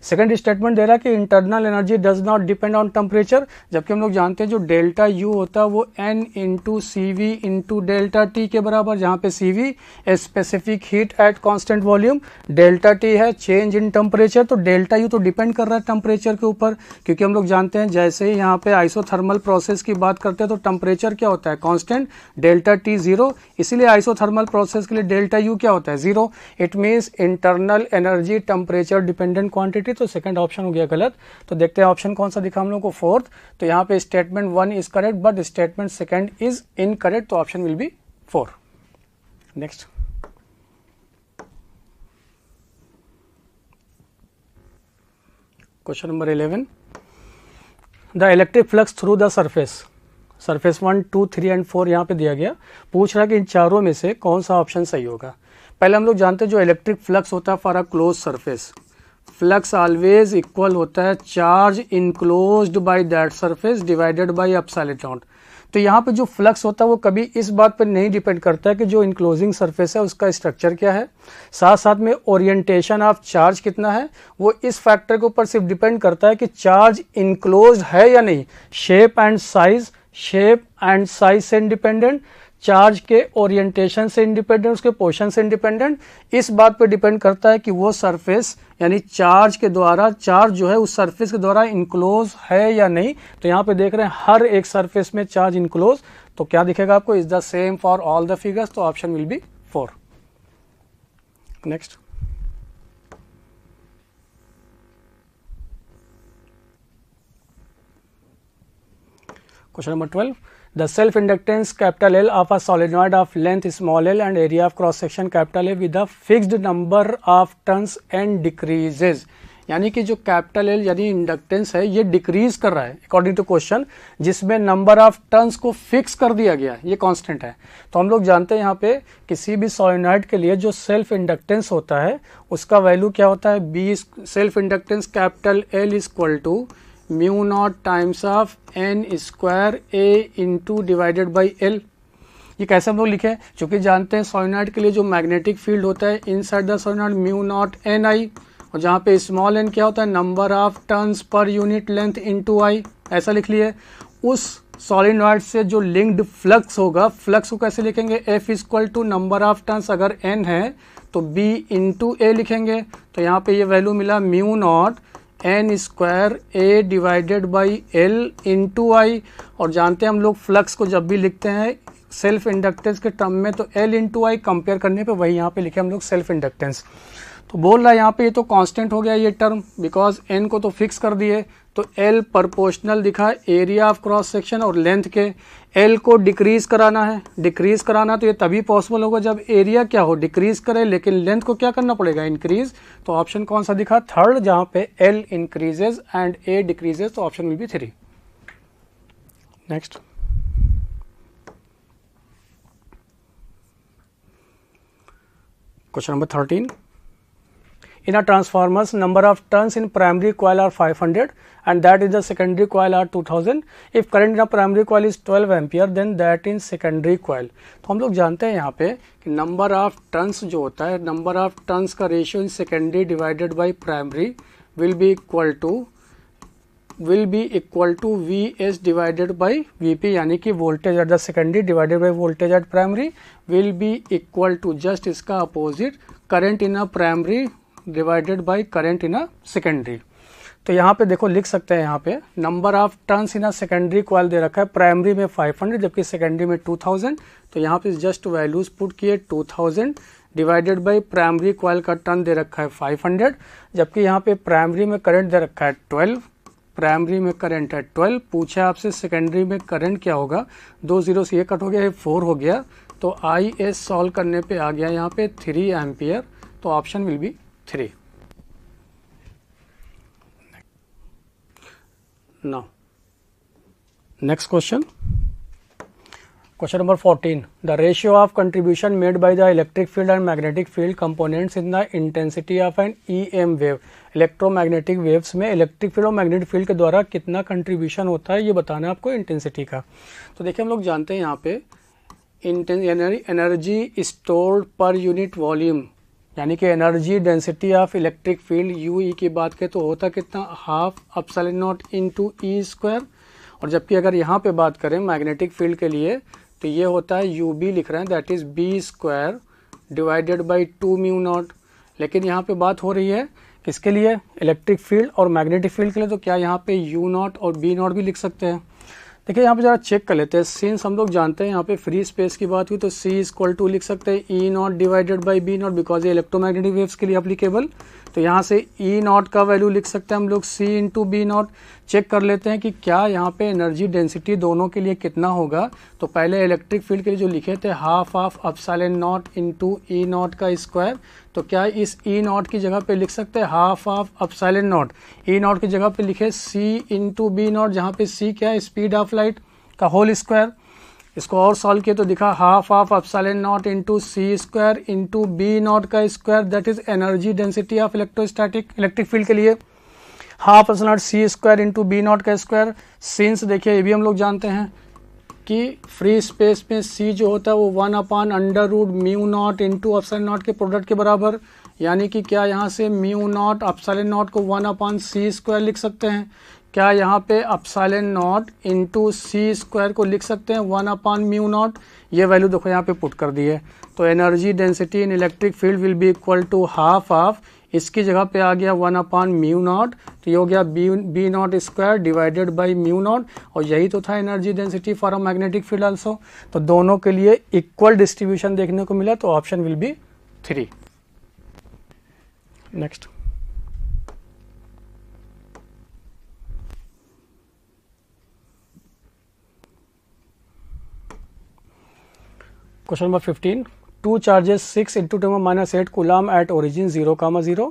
Second statement दे रहा है कि internal energy does not depend on temperature, जबकि हम लोग जानते हैं जो डेल्टा यू होता है वो n into C V into delta T के बराबर, जहाँ पे C V specific heat at constant volume, delta T है चेंज इन टेम्परेचर। तो डेल्टा यू तो डिपेंड कर रहा है टेम्परेचर के ऊपर, क्योंकि हम लोग जानते हैं जैसे ही यहाँ पे आइसोथर्मल प्रोसेस की बात करते हैं तो टेम्परेचर क्या होता है, कांस्टेंट, डेल्टा टी जीरो, इसीलिए आइसोथर्मल प्रोसेस के लिए डेल्टा यू क्या होता है, zero. It means internal energy temperature dependent quantity. तो सेकंड ऑप्शन हो गया गलत। तो देखते हैं ऑप्शन कौन सा दिखा हम लोग को, फोर्थ। तो यहाँ पे statement 1 is correct but statement second is incorrect, तो option will be 4। Next, question number 11, the electric flux through the surface 1, 2, 3 and 4 यहाँ पे दिया गया। पूछ रहा है कि इन चारों में से कौन सा ऑप्शन सही होगा। पहले हम लोग जानते हैं जो इलेक्ट्रिक फ्लक्स होता है for a close surface, flux always equal होता है charge enclosed by that surface divided by epsilon not. तो यहाँ पे जो फ्लक्स होता है वो कभी इस बात पर नहीं डिपेंड करता है कि जो इनक्लोजिंग सरफेस है उसका स्ट्रक्चर क्या है, साथ साथ में ओरिएंटेशन ऑफ चार्ज कितना है, वो इस फैक्टर के ऊपर सिर्फ डिपेंड करता है कि चार्ज इनक्लोज्ड है या नहीं। शेप एंड साइज से इंडिपेंडेंट, चार्ज के ओरिएंटेशन से इंडिपेंडेंट, उसके पोजीशन से इंडिपेंडेंट, इस बात पे डिपेंड करता है कि वो सरफेस यानी चार्ज के द्वारा, चार्ज जो है उस सरफेस के द्वारा इनक्लोज है या नहीं। तो यहाँ पे देख रहे हैं हर एक सरफेस में चार्ज इनक्लोज, तो क्या दिखेगा आपको, is the same for all the figures, तो option will be 4। Next, question number 12, the self inductance capital L of a solenoid of length small l and area of cross section capital A with a fixed number of turns and decreases। यानी कि जो कैपिटल L यानी इंडक्टेंस है ये डिक्रीज कर रहा है अकॉर्डिंग टू क्वेश्चन, जिसमें नंबर ऑफ टर्न्स को फिक्स कर दिया गया, ये कांस्टेंट है। तो हम लोग जानते हैं यहाँ पे किसी भी सोलेनॉइड के लिए जो सेल्फ इंडक्टेंस होता है उसका वैल्यू क्या होता है, B self inductance capital L is equal to mu naught times of n square a into divided by l। ये कैसे हम लोग लिखे, चूंकि जानते हैं सोलेनॉइड के लिए जो मैग्नेटिक फील्ड होता है inside the solenoid mu naught ni, और जहाँ पे स्मॉल n क्या होता है, number of turns per unit length into i, ऐसा लिख लिए। उस सोलेनॉइड से जो लिंक्ड फ्लक्स होगा, फ्लक्स को कैसे लिखेंगे, f equal to number of turns अगर n है तो b इंटू a लिखेंगे। तो यहाँ पे ये वैल्यू मिला mu naught n square a divided by l into I, और जानते हैं हम लोग फ्लक्स को जब भी लिखते हैं सेल्फ इंडक्टेंस के टर्म में तो l इंटू आई कंपेयर करने पे वही यहाँ पे लिखे हम लोग सेल्फ इंडक्टेंस। तो बोल रहा है यहाँ पे ये तो कांस्टेंट हो गया ये टर्म, बिकॉज n को तो फिक्स कर दिए, तो l प्रोपोर्शनल दिखा एरिया ऑफ क्रॉस सेक्शन और लेंथ के। l को डिक्रीज कराना है, डिक्रीज कराना तो ये तभी पॉसिबल होगा जब एरिया क्या हो, डिक्रीज करे, लेकिन लेंथ को क्या करना पड़ेगा, इंक्रीज। तो ऑप्शन कौन सा दिखा, थर्ड, जहाँ पे l increases and a decreases, तो option will be 3। Next, question number 13, in a transformers number of turns in primary coil are 500 and that is the secondary coil are 2000। if current in a primary coil is 12 ampere then that in secondary coil। तो हम लोग जानते हैं यहाँ पे कि नंबर ऑफ टर्न्स जो होता है, नंबर ऑफ टर्न्स का ratio in secondary divided by primary will be equal to will be equal to Vs divided by Vp, यानी कि voltage at the secondary divided by voltage at primary will be equal to just इसका opposite current in a primary divided by current in a secondary. तो यहाँ पे देखो लिख सकते हैं, यहाँ पे number of turns in a secondary coil दे रखा है, प्राइमरी में 500 जबकि सेकेंडरी में 2000। तो यहाँ पे जस्ट वैल्यूज पुट किए 2000 डिवाइडेड बाई प्राइमरी कॉइल का टर्न दे रखा है 500, जबकि यहाँ पे प्राइमरी में करंट दे रखा है 12, प्राइमरी में करंट है 12। पूछा आपसे सेकेंडरी में करंट क्या होगा, 2 0 से ये कट हो गया, ये 4 हो गया, तो IS सॉल्व करने पे आ गया यहाँ पे 3 एम्पियर। तो option will be 3। Now, next question. Question number 14. The ratio of contribution made by the electric field and magnetic field components in the intensity of an EM wave. Electromagnetic waves में इलेक्ट्रिक फील्ड और मैग्नेटिक फील्ड के द्वारा कितना कंट्रीब्यूशन होता है ये बताना है आपको इंटेंसिटी का। तो देखिए हम लोग जानते हैं यहाँ पे energy stored per unit volume, यानी कि energy density of electric field UE की बात करें तो होता कितना, half epsilon not into E square. और जबकि अगर यहाँ पे बात करें मैग्नेटिक फील्ड के लिए तो ये होता है UB लिख रहे हैं, that is B square divided by 2 mu naught. लेकिन यहाँ पे बात हो रही है किसके लिए, इलेक्ट्रिक फील्ड और मैग्नेटिक फील्ड के लिए, तो क्या यहाँ पे U नॉट और B नॉट भी लिख सकते हैं। देखिए यहाँ पे जरा चेक कर लेते हैं, सिंस हम लोग जानते हैं यहाँ पे फ्री स्पेस की बात हुई तो C इक्वल टू लिख सकते हैं E not divided by B not, because ये इलेक्ट्रोमैग्नेटिक वेव्स के लिए एप्लीकेबल। तो यहाँ से E नॉट का वैल्यू लिख सकते हैं हम लोग C into B naught. Check कर लेते हैं कि क्या यहाँ पे एनर्जी डेंसिटी दोनों के लिए कितना होगा। तो पहले इलेक्ट्रिक फील्ड के लिए जो लिखे थे half of epsilon naught into E not का स्क्वायर, तो क्या इस E नॉट की जगह पे लिख सकते हैं half of epsilon not, E not की जगह पे लिखे C इंटू B नॉट, जहाँ पे C क्या है, स्पीड ऑफ लाइट का होल स्क्वायर। इसको और सॉल्व किया तो दिखा half of epsilon naught into C square into B naught का square, that is energy density of electrostatic electric field के लिए, half epsilon naught C square into B naught का स्क्वायर। सिंस देखिए ये भी हम लोग जानते हैं कि फ्री स्पेस में C जो होता है वो 1/√μ नॉट इंटू एप्सिलॉन नॉट के प्रोडक्ट के बराबर, यानी कि क्या यहाँ से म्यू नॉट एप्सिलॉन नॉट को 1/C स्क्वायर लिख सकते हैं। क्या यहाँ पे epsilon naught into C square को लिख सकते हैं 1/μ नॉट। ये वैल्यू देखो यहाँ पे पुट कर दी है। तो energy density in electric field will be equal to half of, इसकी जगह पे आ गया 1/μ नॉट, तो ये हो गया B not square divided by mu naught. और यही तो था energy density for a magnetic field also. तो दोनों के लिए इक्वल डिस्ट्रीब्यूशन देखने को मिला, तो option will be 3। Next question number 15. Two charges 6 into 10⁻⁸ coulomb at origin 0, 0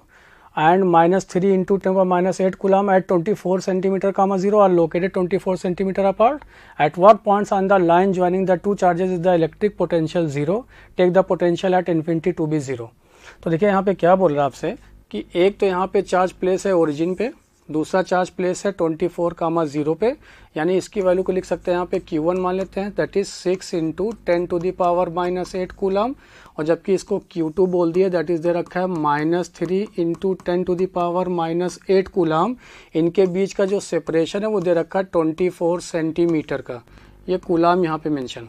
and -3 into 10⁻⁸ coulomb at 24 cm, 0 are located 24 cm apart. At what points on the line joining the two charges is the electric potential 0? Take the potential at infinity to be 0. तो देखिए यहाँ पे क्या बोल रहा है आपसे कि एक तो यहाँ पे चार्ज प्लेस है ओरिजिन पे, दूसरा चार्ज प्लेस है 24, 0 पे, यानी इसकी वैल्यू को लिख सकते हैं यहाँ पे Q1 मान लेते हैं, दैट इज 6 इंटू 10⁻⁻8 कूलम। और जबकि इसको Q2 बोल दिया, दैट इज दे रखा है -3 इंटू 10⁻⁸ कूलम। इनके बीच का जो सेपरेशन है वो दे रखा है 24 सेंटीमीटर का, ये कूलम यहाँ पे मेंशन।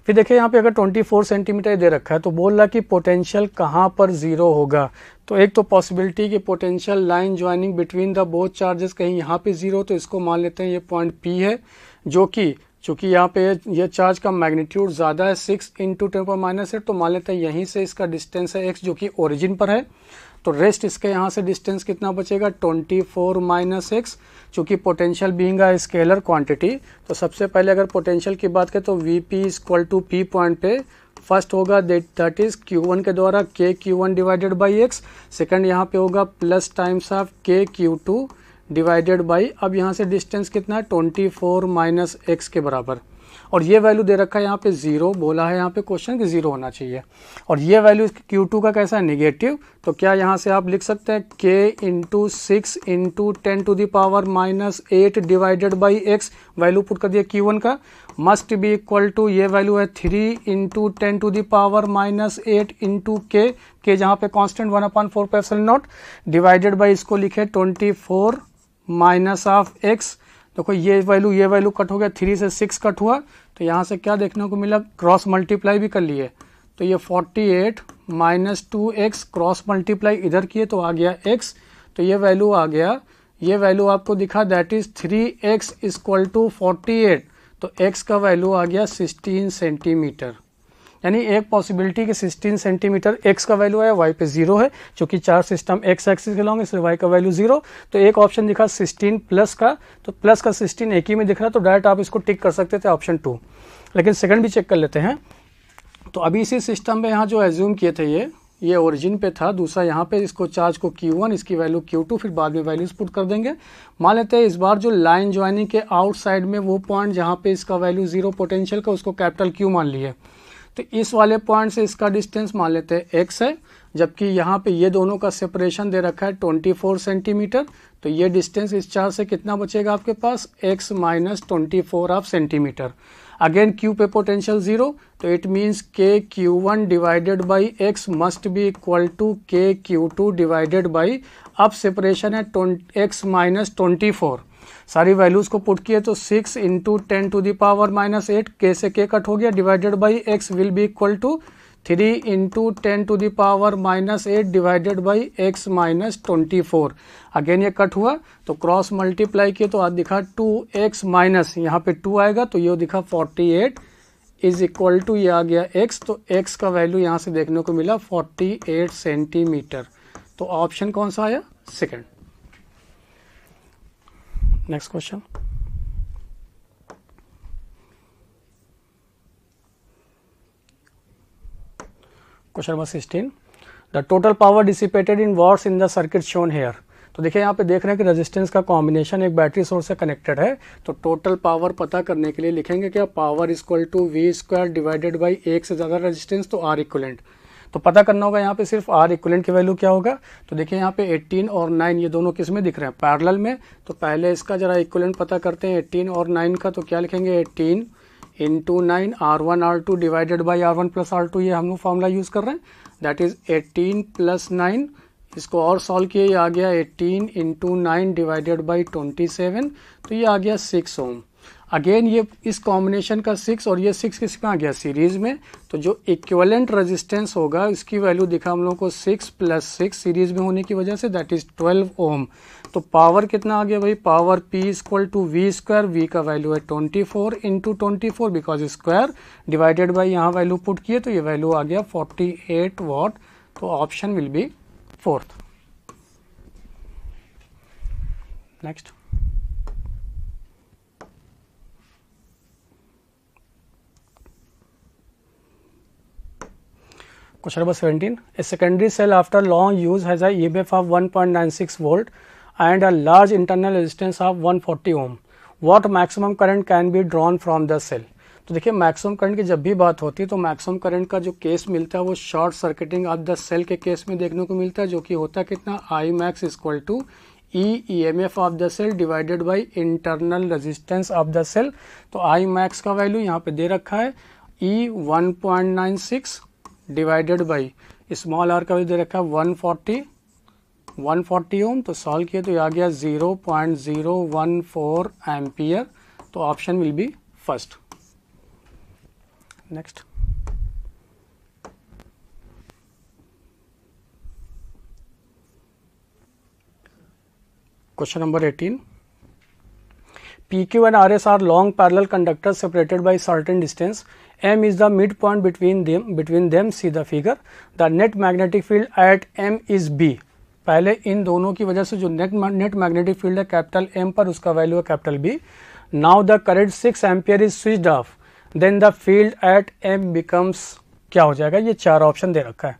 फिर देखिए यहाँ पे अगर 24 सेंटीमीटर दे रखा है तो बोल रहा कि पोटेंशियल कहाँ पर 0 होगा। तो एक तो पॉसिबिलिटी कि potential line joining between the both charges कहीं यहाँ पे 0, तो इसको मान लेते हैं ये पॉइंट P है, जो कि चूँकि यहाँ पे ये चार्ज का मैग्नीट्यूड ज़्यादा है 6 इंटू 10⁻⁸, तो मान लेते हैं यहीं से इसका डिस्टेंस है x, जो कि ओरिजिन पर है। तो रेस्ट इसके यहाँ से डिस्टेंस कितना बचेगा 24 - x, चूँकि potential being a scalar quantity. तो सबसे पहले अगर पोटेंशियल की बात करें तो Vp equal to P point पे फर्स्ट होगा दैट इज Q1 के द्वारा K Q1 divided by x, second यहाँ पे होगा plus times of K Q2 divided by, अब यहाँ से डिस्टेंस कितना है 24 - x के बराबर। और ये वैल्यू दे रखा है यहाँ पे 0 बोला है यहाँ पे क्वेश्चन कि 0 होना चाहिए। और ये वैल्यू Q2 का कैसा है नेगेटिव, तो क्या यहाँ से आप लिख सकते हैं K into 6 into 10⁻⁸ divided by x, value put कर दिया Q1 का, मस्ट बी इक्वल टू ये वैल्यू है 3 इंटू 10⁻⁸ इंटू K जहाँ पे कॉन्स्टेंट 1/4 पे एप्सिलॉन नॉट डिवाइडेड बाई इसको लिखे 24 माइनस ऑफ एक्स, देखो ये वैल्यू कट हो गया, 3 से 6 कट हुआ, तो यहाँ से क्या देखने को मिला, क्रॉस मल्टीप्लाई भी कर लिए, तो ये 48 माइनस 2x क्रॉस मल्टीप्लाई इधर किए तो आ गया x, तो ये वैल्यू आ गया, ये वैल्यू आपको दिखा that is 3x equal to 48, तो x का वैल्यू आ गया 16 सेंटीमीटर। यानी एक पॉसिबिलिटी कि 16 सेंटीमीटर x का वैल्यू है, y पे 0 है, क्योंकि चार सिस्टम x एक्सिस के लॉन्ग इसलिए y का वैल्यू 0, तो एक ऑप्शन दिखा 16 प्लस का, तो प्लस का 16 एक ही में दिख रहा, तो डायरेक्ट आप इसको टिक कर सकते थे ऑप्शन 2। लेकिन सेकंड भी चेक कर लेते हैं। तो अभी इसी सिस्टम में यहाँ जो एज्यूम किए थे ये ओरिजिन पे था, दूसरा यहाँ पे इसको चार्ज को Q1, इसकी वैल्यू Q2, फिर बाद में वैल्यूज पुट कर देंगे। मान लेते हैं इस बार जो लाइन ज्वाइनिंग के आउटसाइड में वो पॉइंट जहाँ पे इसका वैल्यू 0 पोटेंशियल का, उसको कैपिटल Q मान लिए, तो इस वाले पॉइंट से इसका डिस्टेंस मान लेते हैं x है, जबकि यहाँ पे ये दोनों का सेपरेशन दे रखा है 24 सेंटीमीटर, तो ये डिस्टेंस इस चार से कितना बचेगा आपके पास, x माइनस 24 ऑफ सेंटीमीटर। अगेन Q पे पोटेंशियल 0, तो it means K Q1 divided by x must be equal to K Q2 divided by, अब सेपरेशन है x माइनस 24, सारी वैल्यूज को पुट किए तो 6 into 10 to the power minus 8, K से के कट हो गया, divided by x will be equal to 3 into 10 to the power minus 8 divided by x माइनस 24। अगेन ये कट हुआ तो क्रॉस मल्टीप्लाई किए तो आज दिखा 2x माइनस, यहाँ पे 2 आएगा तो ये दिखा 48 इज इक्वल टू, ये आ गया x, तो x का वैल्यू यहाँ से देखने को मिला 48 सेंटीमीटर। तो ऑप्शन कौन सा आया, second. Next question, question number 16, the total power dissipated in watts in the circuit shown here. तो देखिए यहाँ पे देख रहे हैं कि रेजिस्टेंस का कॉम्बिनेशन एक बैटरी सोर्स से कनेक्टेड है, तो टोटल पावर पता करने के लिए लिखेंगे क्या, power equal to V square divided by एक से ज़्यादा रेजिस्टेंस, तो आर इक्वलेंट। तो पता करना होगा यहाँ पे सिर्फ आर इक्वलेंट की वैल्यू क्या होगा, तो देखिए यहाँ पे 18 और 9 ये दोनों किस में दिख रहे हैं, पैरेलल में, तो पहले इसका जरा इक्वलेंट पता करते हैं 18 और 9 का, तो क्या लिखेंगे 18 into 9 R1 R2 divided by R1 plus R2, ये हम लोग फॉर्मूला यूज़ कर रहे हैं, दैट इज 18 प्लस 9, इसको और सॉल्व किए, ये आ गया 18 इंटू 9 डिवाइडेड बाई 27, तो ये आ गया 6 ओम। अगेन ये इस कॉम्बिनेशन का 6 और ये 6 किस में आ गया, सीरीज में, तो जो इक्विवेलेंट रेजिस्टेंस होगा इसकी वैल्यू दिखा हम लोग को 6 प्लस 6 सीरीज में होने की वजह से, दैट इज 12 ओम। तो पावर कितना आ गया भाई, power P equal to V square, V का वैल्यू है 24 into 24 because square divided by यहाँ वैल्यू पुट किए, तो ये वैल्यू आ गया 48 वॉट, तो option will be fourth. Next, Question number 17. A secondary cell after long use has a EMF of 1.96 volt and a large internal resistance of 140 ohm. What maximum current can be drawn from the cell? तो देखिए मैक्सिमम करंट की जब भी बात होती है तो मैक्सिमम करंट का जो केस मिलता है वो short circuiting of the cell के केस में देखने को मिलता है, जो कि होता है कितना, I max equal to E M F of the cell divided by internal resistance of the cell. तो आई मैक्स का वैल्यू यहाँ पे दे रखा है ई 1.96 डिवाइडेड बाई स्मॉल आर का वैल्यू दे रखा है 140 ओम, तो सॉल्व किए तो ये आ गया 0.014 एम्पियर, तो option will be first. Next, question number 18. PQ and RS are long parallel conductors separated by certain distance. M is the midpoint between them. See the figure. The net magnetic field at M is B. पहले इन दोनों की वजह से जो नेट मैग्नेटिक फील्ड है कैपिटल M पर, उसका वैल्यू है capital B. Now the current 6 ampere is switched off. Then the field at M becomes क्या हो जाएगा, ये चार ऑप्शन दे रखा है.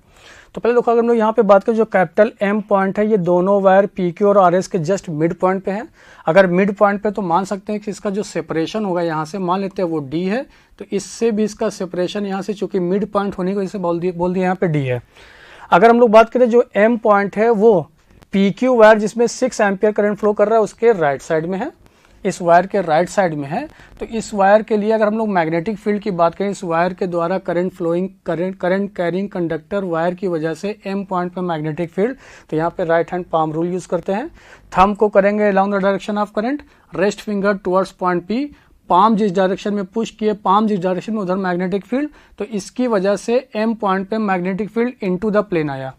तो पहले देखो, अगर हम लोग यहाँ पे बात करें जो कैपिटल M पॉइंट है, ये दोनों वायर PQ और RS के जस्ट मिड पॉइंट पे हैं. अगर मिड पॉइंट पे तो मान सकते हैं कि इसका जो सेपरेशन होगा यहाँ से मान लेते हैं वो D है, तो इससे भी इसका सेपरेशन यहाँ से चूंकि मिड पॉइंट होने की वजह से बोल दिया यहाँ पे D है. अगर हम लोग बात करें जो M पॉइंट है वो PQ वायर जिसमें 6 एम्पियर करंट फ्लो कर रहा है उसके राइट साइड में है. इस वायर के राइट साइड में है। तो इस वायर के लिए अगर हम लोग मैग्नेटिक फील्ड की बात करें, इस वायर के द्वारा current flowing current carrying conductor wire की वजह से एम पॉइंट पे मैग्नेटिक फील्ड, तो यहाँ पे right hand palm rule use करते हैं। थंब को करेंगे along the direction of current, rest finger towards point P, palm जिस डायरेक्शन में पुश किए, पाम जिस डायरेक्शन में उधर मैग्नेटिक फील्ड, तो इसकी वजह से एम पॉइंट पे magnetic field into the plane आया।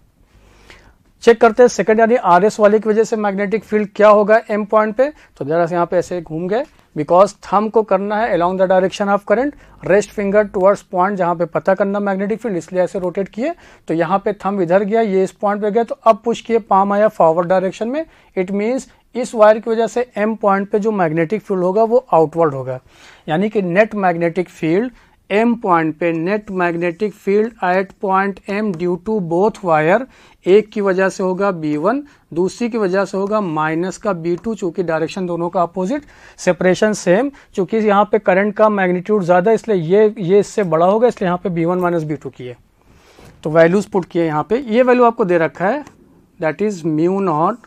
चेक करते हैं सेकंड यानी आर एस वाले की वजह से मैग्नेटिक फील्ड क्या होगा एम पॉइंट पे। तो जरा से यहाँ पे ऐसे घूम गए, बिकॉज थंब को करना है along the direction of current, rest finger towards point जहां पे पता करना मैग्नेटिक फील्ड, इसलिए ऐसे रोटेट किए। तो यहाँ पे थंब इधर गया, ये इस पॉइंट पे गया, तो अब पुश किए, पाम आया फॉरवर्ड डायरेक्शन में। इट मीन्स इस वायर की वजह से एम पॉइंट पे जो मैग्नेटिक फील्ड होगा वो आउटवर्ड होगा, यानी कि net magnetic field M point पे, net magnetic field at point M due to both wire, एक की वजह से होगा B1, दूसरी की वजह से होगा माइनस का B2, चूंकि डायरेक्शन दोनों का अपोजिट, सेपरेशन सेम, चूंकि यहाँ पे करंट का मैग्नीट्यूड ज्यादा इसलिए ये इससे बड़ा होगा, इसलिए यहाँ पे B1 माइनस B2 किए। तो वैल्यूज पुट किए यहाँ पे, ये वैल्यू आपको दे रखा है, दैट इज म्यू नॉट,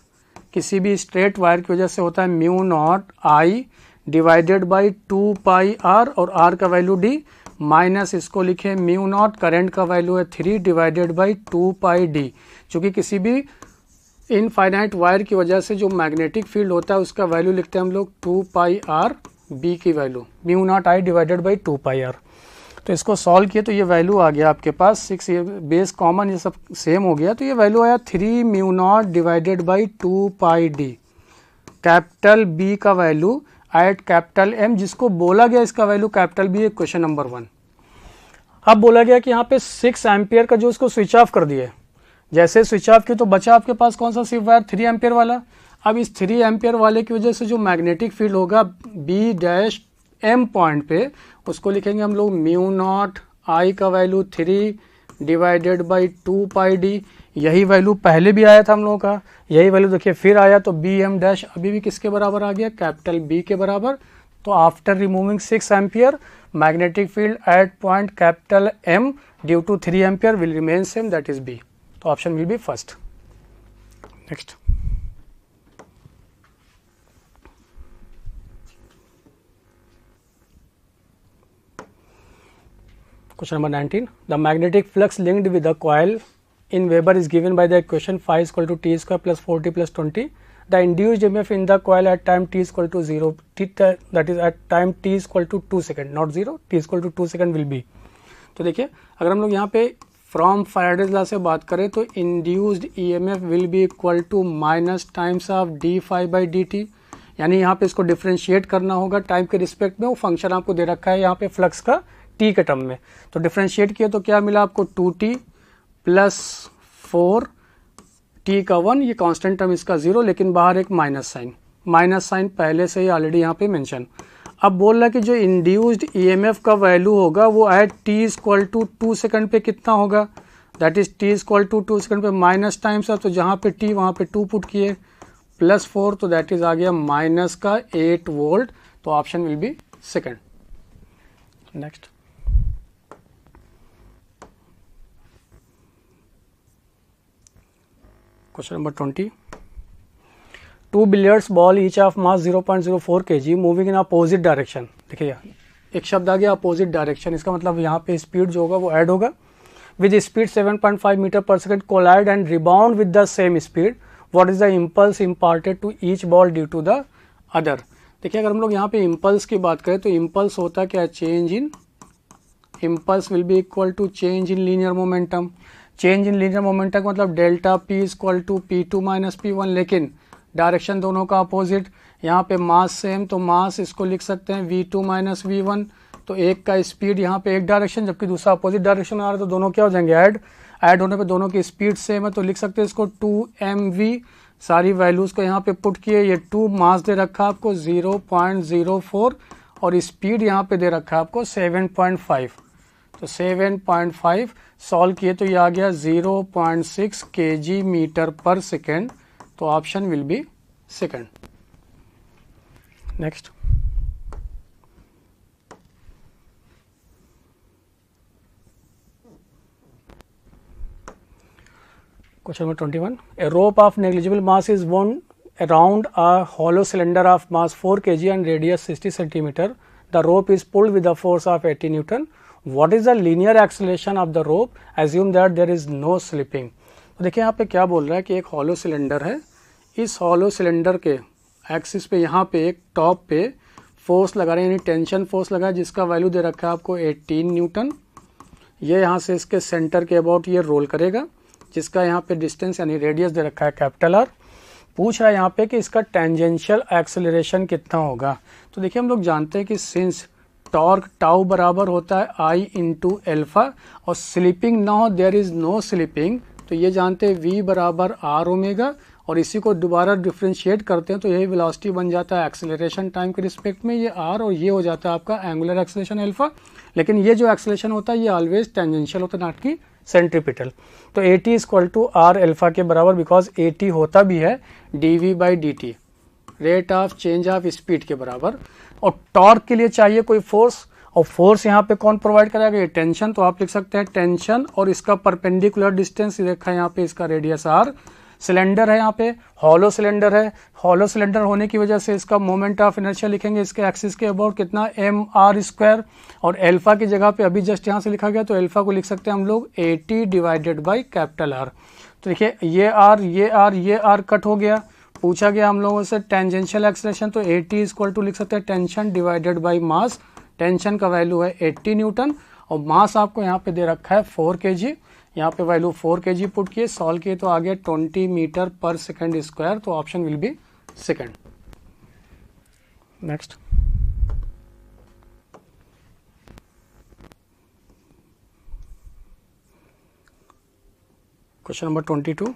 किसी भी स्ट्रेट वायर की वजह से होता है mu naught I divided by 2 pi R, और आर का वैल्यू D, माइनस इसको लिखे म्यू नॉट, करंट का वैल्यू है 3 डिवाइडेड बाई 2 पाई डी। चूंकि किसी भी इनफाइनाइट वायर की वजह से जो मैग्नेटिक फील्ड होता है उसका वैल्यू लिखते हैं हम लोग 2 पाई आर, बी की value mu naught I divided by 2 pi R. तो इसको सॉल्व किए तो ये वैल्यू आ गया आपके पास 6, ये बेस कॉमन, ये सब सेम हो गया, तो ये वैल्यू आया 3 mu naught divided by 2 pi D. Capital B का वैल्यू एट कैपिटल एम, जिसको बोला गया इसका वैल्यू कैपिटल बी है, क्वेश्चन नंबर 1। अब बोला गया कि यहाँ पे 6 एम्पियर का जो इसको स्विच ऑफ कर दिए, जैसे स्विच ऑफ किया तो बचा आपके पास कौन सा सिर्फ वायर, 3 एम्पियर वाला। अब इस 3 एम्पियर वाले की वजह से जो मैग्नेटिक फील्ड होगा बी डैश एम पॉइंट पे, उसको लिखेंगे हम लोग म्यू नॉट आई का value 3 divided by 2 pi D. यही वैल्यू पहले भी आया था हम लोगों का, यही वैल्यू देखिए फिर आया, तो बी एम डैश अभी भी किसके बराबर आ गया, कैपिटल बी के बराबर। तो after removing 6 ampere, magnetic field at point capital M due to 3 ampere will remain same, that is B. तो option will be first. Next question number 19, the magnetic flux linked with the coil in Weber is given by the equation phi is equal to t square plus 4t plus 20. The induced EMF in the coil at time t is equal to 0, that is at time t is equal to 2 second, not 0, t is equal to 2 second will be. तो देखिए अगर हम लोग यहाँ पे फ्रॉम फैराडेज लॉ से बात करें तो induced EMF will be equal to minus times of D phi by D T, यानी यहाँ पे इसको डिफ्रेंशिएट करना होगा टाइम के रिस्पेक्ट में। वो फंक्शन आपको दे रखा है यहाँ पे फ्लक्स का टी के टर्म में, तो डिफ्रेंशिएट किया तो क्या मिला आपको 2t प्लस 4 टी का 1, ये कांस्टेंट टर्म इसका 0, लेकिन बाहर एक माइनस साइन पहले से ही ऑलरेडी यहाँ पे मेंशन। अब बोल रहा है कि जो इंड्यूस्ड ईएमएफ का वैल्यू होगा वो at t equal to 2 second पे कितना होगा, that is t equal to 2 second पे माइनस टाइम्स है, तो जहाँ पे t वहाँ पे 2 पुट किए, प्लस 4, तो दैट इज आ गया माइनस का 8 वोल्ट। तो option will be second. Next question number 20, 2 billiards ball each of mass 0.04 kg moving in opposite direction. देखिए एक शब्द आ गया अपोजिट डायरेक्शन, इसका मतलब यहाँ पे स्पीड जो होगा वो ऐड होगा। With speed 7.5 metre per second collide and rebound with the same speed, what is the impulse imparted to each ball due to the other. देखिए अगर हम लोग यहाँ पे इम्पल्स की बात करें तो इम्पल्स होता है क्या, change in, impulse will be equal to change in linear momentum. Change in linear momentum का मतलब delta P equal to P2 minus P1, लेकिन डायरेक्शन दोनों का अपोजिट। यहाँ पे मास सेम, तो मास इसको लिख सकते हैं V2 माइनस V1, तो एक का स्पीड यहाँ पे एक डायरेक्शन जबकि दूसरा अपोजिट डायरेक्शन में आ रहा है, तो दोनों क्या हो जाएंगे, ऐड होने पे दोनों की स्पीड सेम है, तो लिख सकते हैं इसको 2mv। सारी वैल्यूज को यहाँ पे पुट किए, ये 2 मास दे रखा है आपको 0.04 और स्पीड यहाँ पे दे रखा है आपको 7.5, तो 7.5 सॉल्व किए तो ये आ गया 0.6 kg मीटर पर सेकेंड। तो option will B second. Next question number 21, A rope of negligible mass is वोन around a hollow cylinder of mass 4 kg and radius 60 centimeter. The rope is pulled with the force of 80 Newton. What is the linear acceleration of the rope? Assume that there is no slipping. तो देखिए यहाँ पे क्या बोल रहा है कि एक हॉलो सिलेंडर है, इस हॉलो सिलेंडर के एक्सिस पे यहाँ पे एक टॉप पे फोर्स लगा रहे हैं, यानी टेंशन फोर्स लगा है, जिसका वैल्यू दे रखा है आपको 18 न्यूटन। ये यहाँ से इसके सेंटर के अबाउट ये रोल करेगा, जिसका यहाँ पे डिस्टेंस यानी रेडियस दे रखा है कैपिटल आर। पूछ रहा है यहाँ पे कि इसका टेंजेंशियल एक्सेलरेशन कितना होगा। तो देखिए हम लोग जानते हैं कि सिंस टॉर्क टाउ बराबर होता है आई इंटू एल्फा और स्लिपिंग ना हो, देयर इज नो स्लिपिंग, तो ये जानते हैं v बराबर आर ओमेगा, और इसी को दोबारा डिफ्रेंशिएट करते हैं तो यही वेलोसिटी बन जाता है एक्सेलरेशन टाइम के रिस्पेक्ट में, ये r, और ये हो जाता है आपका एंगुलर एक्सेलरेशन एल्फा। लेकिन ये जो एक्सेलरेशन होता है ये ऑलवेज टेंजेंशियल होता है, नॉट की सेंट्रीपिटल। तो AT equal to R alpha के बराबर, बिकॉज AT होता भी है dv/dt, rate of change of speed के बराबर। और टॉर्क के लिए चाहिए कोई फोर्स, और फोर्स यहाँ पे कौन प्रोवाइड करेगा, ये टेंशन, तो आप लिख सकते हैं टेंशन, और इसका परपेंडिकुलर डिस्टेंस देखा है यहाँ पे, इसका रेडियस आर। सिलेंडर है यहाँ पे, हॉलो सिलेंडर है, हॉलो सिलेंडर होने की वजह से इसका मोमेंट ऑफ इनर्शिया लिखेंगे इसके एक्सिस के अबाउट कितना mr², और एल्फा की जगह पे अभी जस्ट यहाँ से लिखा गया तो एल्फा को लिख सकते हैं हम लोग AT divided by capital R. तो देखिए ये आर कट हो गया, पूछा गया हम लोगों से टेंजेंशियल एक्सेलरेशन, तो AT इक्वल टू लिख सकते हैं tension divided by mass. Tension का वैल्यू है 80 न्यूटन और मास आपको यहाँ पे दे रखा है 4 kg, यहाँ पे वैल्यू 4 kg पुट किए, सॉल्व किए तो आ गया 20 मीटर पर सेकेंड स्क्वायर, तो option will B second. Next question number 22।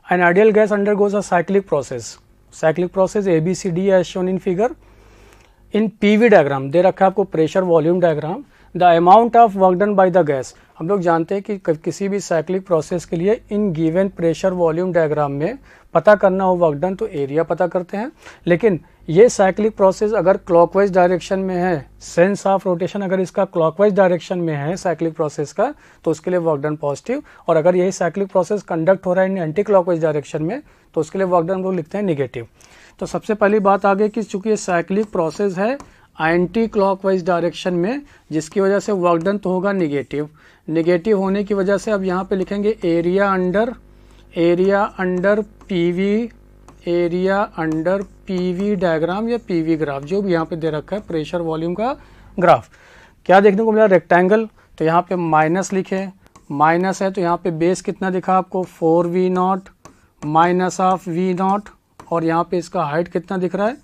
An ideal gas undergoes a cyclic process. Cyclic process ABCD as shown in figure. In PV diagram दे रखा है आपको pressure volume diagram. The amount of work done by the gas, हम लोग जानते हैं कि किसी भी साइक्लिक प्रोसेस के लिए in given pressure volume diagram में पता करना हो वर्क डन तो एरिया पता करते हैं। लेकिन ये साइक्लिक प्रोसेस अगर क्लॉकवाइज डायरेक्शन में है, सेंस ऑफ रोटेशन अगर इसका क्लॉकवाइज डायरेक्शन में है साइक्लिक प्रोसेस का, तो उसके लिए वर्क डन पॉजिटिव, और अगर यही साइक्लिक प्रोसेस कंडक्ट हो रहा है एंटी क्लॉकवाइज डायरेक्शन में तो उसके लिए वर्क डन हम लोग लिखते हैं निगेटिव। तो सबसे पहली बात आ गई कि चूंकि ये साइक्लिक प्रोसेस है एंटी क्लॉकवाइज डायरेक्शन में, जिसकी वजह से वर्क डन तो होगा निगेटिव। निगेटिव होने की वजह से अब यहाँ पे लिखेंगे एरिया अंडर पीवी डायग्राम या पीवी ग्राफ, जो भी यहाँ पे दे रखा है प्रेशर वॉल्यूम का ग्राफ। क्या देखने को मिला, रेक्टेंगल, तो यहाँ पे माइनस लिखे, माइनस है तो यहाँ पे बेस कितना दिखा आपको 4v0 माइनस ऑफ v0, और यहाँ पे इसका हाइट कितना दिख रहा है,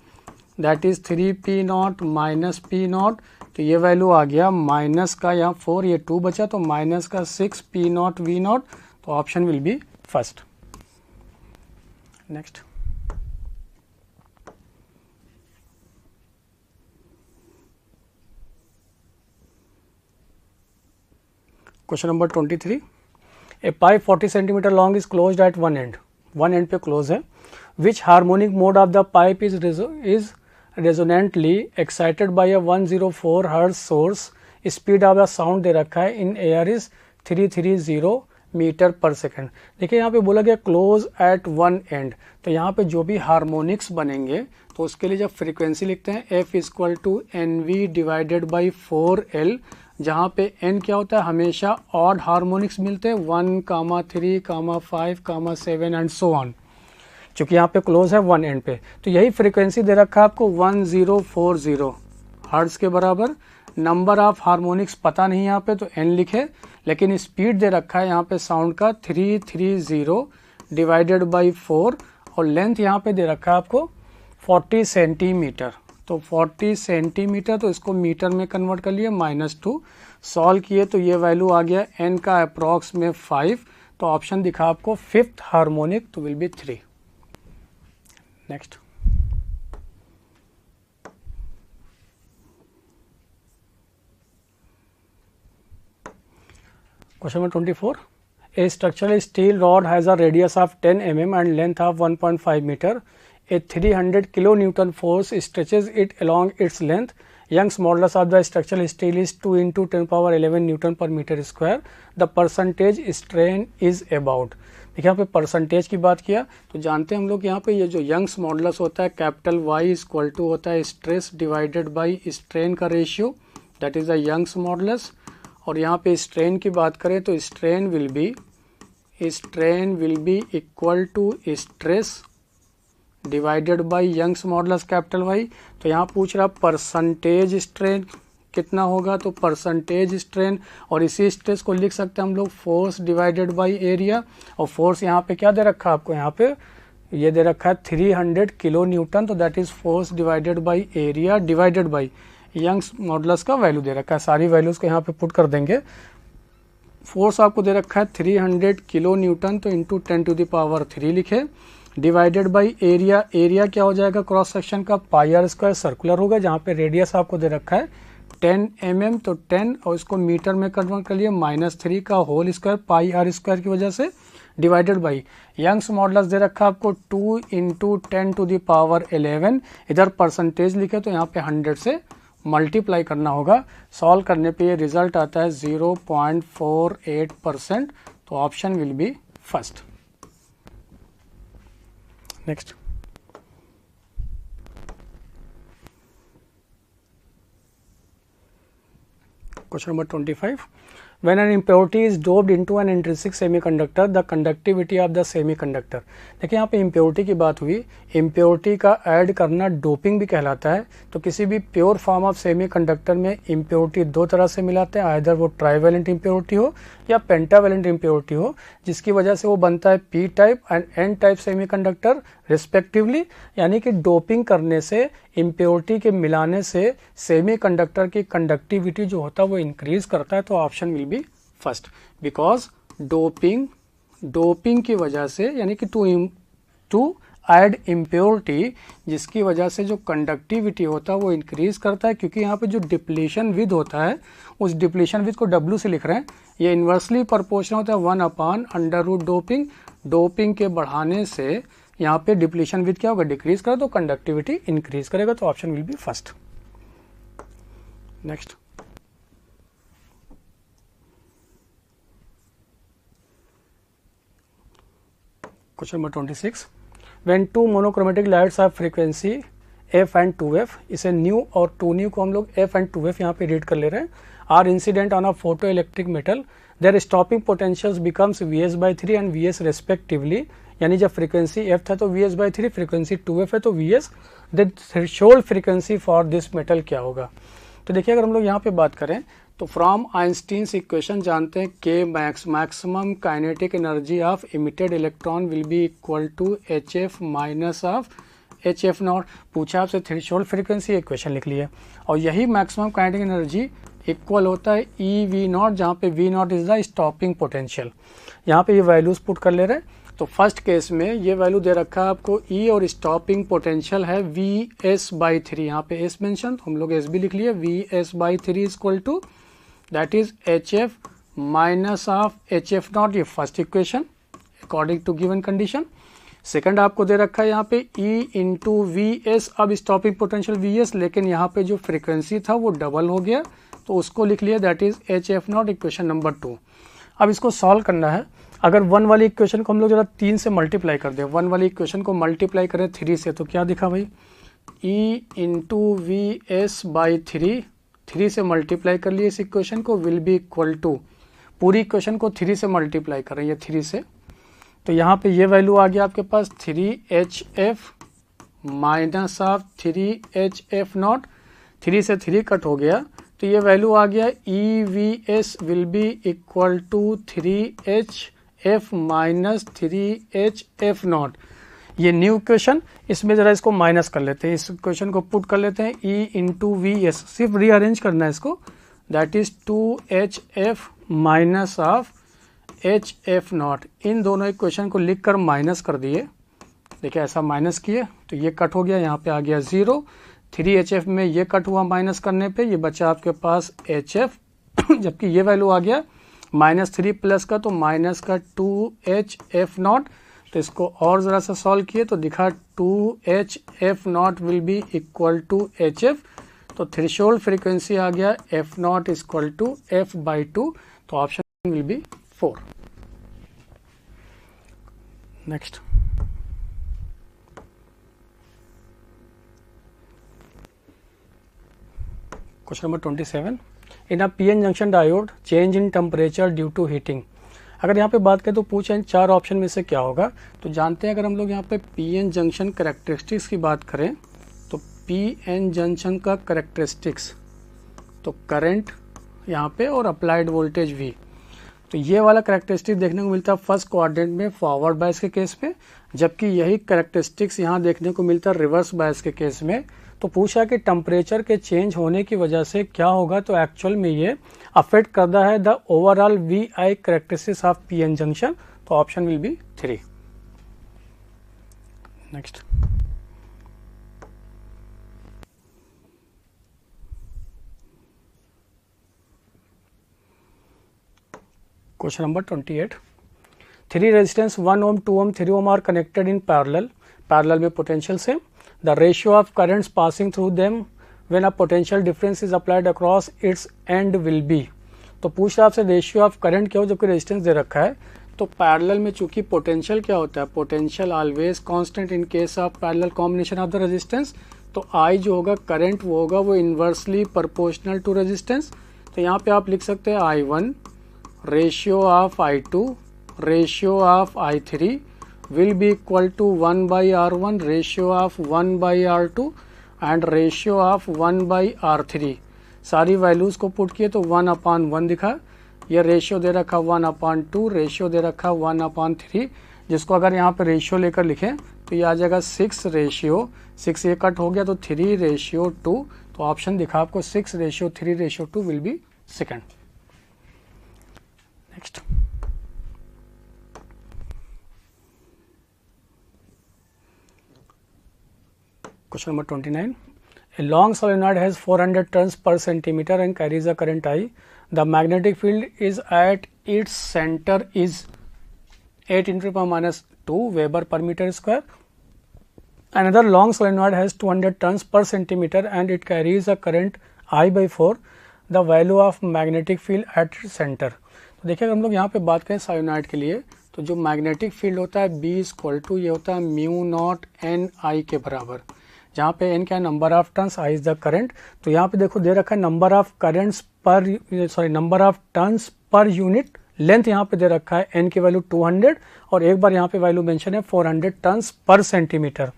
that is 3p0 minus p0, तो ये वैल्यू आ गया माइनस का यहाँ 4, ये 2 बचा तो माइनस का 6p0 v0, तो option will be first. Next question number 23। A pipe 40 centimetre long is closed at one end पे क्लोज है। Which harmonic mode of the pipe is resonantly excited by a 104 hertz source, speed of the sound दे रखा है in air is 330 metre per second. देखिए यहाँ पे बोला गया क्लोज एट वन एंड, तो यहाँ पे जो भी हार्मोनिक्स बनेंगे तो उसके लिए जब फ्रीक्वेंसी लिखते हैं F equal to NV divided by 4L, जहाँ पे N क्या होता है, हमेशा ऑड हार्मोनिक्स मिलते हैं 1, 3, 5, 7 एंड सो ऑन। चूँकि यहाँ पे क्लोज है वन एंड पे, तो यही फ्रीक्वेंसी दे रखा है आपको 1040 हर्ट्ज के बराबर। नंबर ऑफ हार्मोनिक्स पता नहीं यहाँ पे तो n लिखे, लेकिन स्पीड दे रखा है यहाँ पे साउंड का 330 डिवाइडेड बाई 4, और लेंथ यहाँ पे दे रखा है आपको 40 सेंटीमीटर, तो 40 सेंटीमीटर, तो इसको मीटर में कन्वर्ट कर लिए -2, सॉल्व किए तो ये वैल्यू आ गया n का अप्रॉक्स में 5, तो ऑप्शन दिखा आपको फिफ्थ हार्मोनिक, तो will be 3। Next question number 24। A structural steel rod has a radius of 10 mm and length of 1.5 meter. A 300 kilonewton force stretches it along its length. Young's modulus of the structural steel is 2 × 10⁻11 Newton per meter square. The percentage strain is about. देखिए यहाँ पे परसेंटेज की बात किया तो जानते हैं हम लोग यहाँ पे ये जो यंग्स मॉडुलस होता है कैपिटल Y इक्वल टू होता है स्ट्रेस डिवाइडेड बाय स्ट्रेन का ratio, that is the Young's modulus. और यहाँ पे स्ट्रेन की बात करें तो strain will be equal to stress divided by Young's modulus capital Y। तो यहाँ पूछ रहा परसेंटेज स्ट्रेन कितना होगा, तो परसेंटेज स्ट्रेन, और इसी स्ट्रेस को लिख सकते हैं हम लोग फोर्स डिवाइडेड बाय एरिया। और फोर्स यहाँ पे क्या दे रखा है आपको, यहाँ पे ये दे रखा है 300 किलो न्यूटन, तो that is force divided by area divided by Young's modulus का वैल्यू दे रखा है। सारी वैल्यूज को यहाँ पे पुट कर देंगे। फोर्स आपको दे रखा है 300 किलो न्यूटन, तो इंटू 10⁻³ लिखे, डिवाइडेड बाय एरिया। एरिया क्या हो जाएगा क्रॉस सेक्शन का, πr² सर्कुलर होगा, जहाँ पे रेडियस आपको दे रखा है 10 mm, तो 10 और इसको मीटर में कन्वर्ट कर लिए -3 का होल स्क्वायर πr² की वजह से, डिवाइडेड बाय यंग्स मॉडुलस दे रखा है आपको 2 × 10⁻11। इधर परसेंटेज लिखे तो यहाँ पे 100 से मल्टीप्लाई करना होगा। सॉल्व करने पे ये रिजल्ट आता है 0.48%, तो option will be first. Next question number 25. When an impurity is doped into an intrinsic semiconductor, the conductivity of the semiconductor। देखिए यहाँ पे impurity की बात हुई, impurity का ऐड करना डोपिंग भी कहलाता है। तो किसी भी प्योर फॉर्म ऑफ सेमीकंडक्टर में impurity दो तरह से मिलाते हैं, आइदर वो ट्राइवेलेंट impurity हो या पेंटावेलेंट impurity हो, जिसकी वजह से वो बनता है P type and N type semiconductor respectively. यानी कि डोपिंग करने से, इम्प्योरिटी के मिलाने से सेमीकंडक्टर की कंडक्टिविटी जो होता है वो इंक्रीज करता है। तो option will be first, because doping की वजह से, यानी कि टू ऐड इम्प्योरिटी, जिसकी वजह से जो कंडक्टिविटी होता है वो इंक्रीज करता है। क्योंकि यहाँ पे जो डिप्लीशन विद होता है, उस डिप्लीशन विद को W से लिख रहे हैं, ये इन्वर्सली प्रोपोर्शनल होता है 1/√. डोपिंग। डोपिंग के बढ़ाने से यहाँ पे डिप्लीशन विद क्या होगा, डिक्रीज करेगा, तो कंडक्टिविटी इंक्रीज करेगा। तो option will be first. Next question number 26। When two monochromatic lights have frequency f and 2f, इसे न्यू और 2 न्यू को हम लोग f and 2f यहाँ पे रीड कर ले रहे हैं, are incident on a photoelectric metal, their stopping potentials becomes Vs/3 and Vs respectively. यानी जब फ्रीक्वेंसी f था तो Vs/3, फ्रीक्वेंसी 2f है तो Vs, the threshold frequency for this metal क्या होगा। तो देखिए अगर हम लोग यहाँ पे बात करें तो फ्रॉम आइंस्टीन्स इक्वेशन जानते हैं K maximum kinetic energy of emitted electron will be equal to HF minus of HF0। पूछा आपसे थ्रेशोल्ड फ्रीक्वेंसी, इक्वेशन लिख लिए, और यही मैक्सिमम काइनेटिक एनर्जी इक्वल होता है EV0, जहाँ पे V0 is the stopping potential. यहाँ पे ये वैल्यूज पुट कर ले रहे हैं। तो फर्स्ट केस में ये वैल्यू दे रखा है आपको E, और स्टॉपिंग पोटेंशियल है Vs/3, यहाँ पे S मेंशन, तो हम लोग S भी लिख लिए, Vs/3 equal to that is HF minus of HF0। ये first equation according to given condition. Second आपको दे रखा है यहाँ पे E इंटू Vs, अब स्टॉपिंग पोटेंशियल Vs, लेकिन यहाँ पे जो फ्रीक्वेंसी था वो डबल हो गया, तो उसको लिख लिया, that is HF0, equation number 2। अब इसको सॉल्व करना है। अगर 1 वाली इक्वेशन को हम लोग जरा 3 से मल्टीप्लाई कर दें, 1 वाली इक्वेशन को मल्टीप्लाई करें 3 से, तो क्या दिखा भाई, E इंटू Vs/3, 3 से मल्टीप्लाई कर लिए इस इक्वेशन को, विल बी इक्वल टू, पूरी इक्वेशन को 3 से मल्टीप्लाई कर रहे हैं 3 से, तो यहाँ पे ये वैल्यू आ गया आपके पास 3HF माइनस ऑफ 3HF0, 3 से 3 कट हो गया, तो ये वैल्यू आ गया EVS will be equal to 3HF minus 3HF0। ये न्यू इक्वेशन, इसमें जरा इसको माइनस कर लेते हैं, इस इक्वेशन को पुट कर लेते हैं, E इंटू VS, सिर्फ रीअरेंज करना है इसको, that is 2HF minus of HF0। इन दोनों इक्वेशन को लिख कर माइनस कर दिए, देखिए ऐसा माइनस किए तो ये कट हो गया, यहाँ पे आ गया 0, 3HF में ये कट हुआ माइनस करने पे, ये बचा आपके पास HF, जबकि ये वैल्यू आ गया -3 प्लस का, तो माइनस का 2HF0। तो इसको और ज़रा सा सॉल्व किए तो दिखा 2HF0 will be equal to HF, तो थ्रेशोल्ड फ्रीक्वेंसी आ गया F0 इक्वल टू F/2, तो option will be 4। Next question number 27, in a PN junction diode change in temperature due to heating. अगर यहाँ पे बात करें तो पूछे चार ऑप्शन में से क्या होगा, तो जानते हैं अगर हम लोग यहाँ पे पीएन जंक्शन करेक्टरिस्टिक्स की बात करें तो पीएन जंक्शन का करेक्टरिस्टिक्स तो करंट यहाँ पे और अप्लाइड वोल्टेज वी, तो ये वाला करेक्टरिस्टिक्स देखने को मिलता है फर्स्ट क्वाड्रेंट में फॉरवर्ड बायस के केस में, जबकि यही करेक्टरिस्टिक्स यहाँ देखने को मिलता है रिवर्स बायस के केस में। तो पूछा कि टेम्परेचर के चेंज होने की वजह से क्या होगा, तो एक्चुअल में ये अफेक्ट करता है the overall V I characteristics of PN junction, तो option will be 3। Next question number 28, 3 resistance 1 ohm 2 ohm 3 ohm are connected in parallel में potential same, the ratio of currents passing through them when a potential difference is applied across its end will be। तो पूछ रहा आपसे रेशियो ऑफ करंट क्या हो जबकि रेजिस्टेंस दे रखा है। तो पैरेलल में चूंकि पोटेंशियल क्या होता है, potential always constant in case of parallel combination of the resistance, तो आई जो होगा करंट वो होगा वो इन्वर्सली प्रोपोर्शनल टू रेजिस्टेंस। तो यहाँ पे आप लिख सकते हैं I1 ratio of I2 ratio of I3 will be equal to 1 by R1 ratio of 1 by R2 and ratio of 1 by R3। सारी वैल्यूज को पुट किए तो 1/1 दिखा, यह रेशियो दे रखा 1/2, रेशियो दे रखा 1/3, जिसको अगर यहाँ पे रेशियो लेकर लिखें तो ये आ जाएगा 6 ये कट हो गया तो 3:2, तो ऑप्शन दिखा आपको 6:3:2 will be second. Next Question number 29. A long solenoid has 400 turns per centimeter and carries a current I. The magnetic field is at its center is 8 × 10⁻²Weber per meter square. Another long solenoid has 200 turns per centimeter and it carries a current I/4. The value of magnetic field at its center. तो देखिए अगर हम लोग यहाँ पे बात करें सोलेनॉइड के लिए, तो जो मैग्नेटिक फील्ड होता है B = ये होता है μ0 Ni के बराबर, जहाँ पे n क्या है number of turns, I is the current. तो यहाँ पे देखो दे रखा है number of turns per unit length, यहाँ पे दे रखा है n की वैल्यू 200 और एक बार यहाँ पे वैल्यू मेंशन है 400 टर्न्स पर सेंटीमीटर,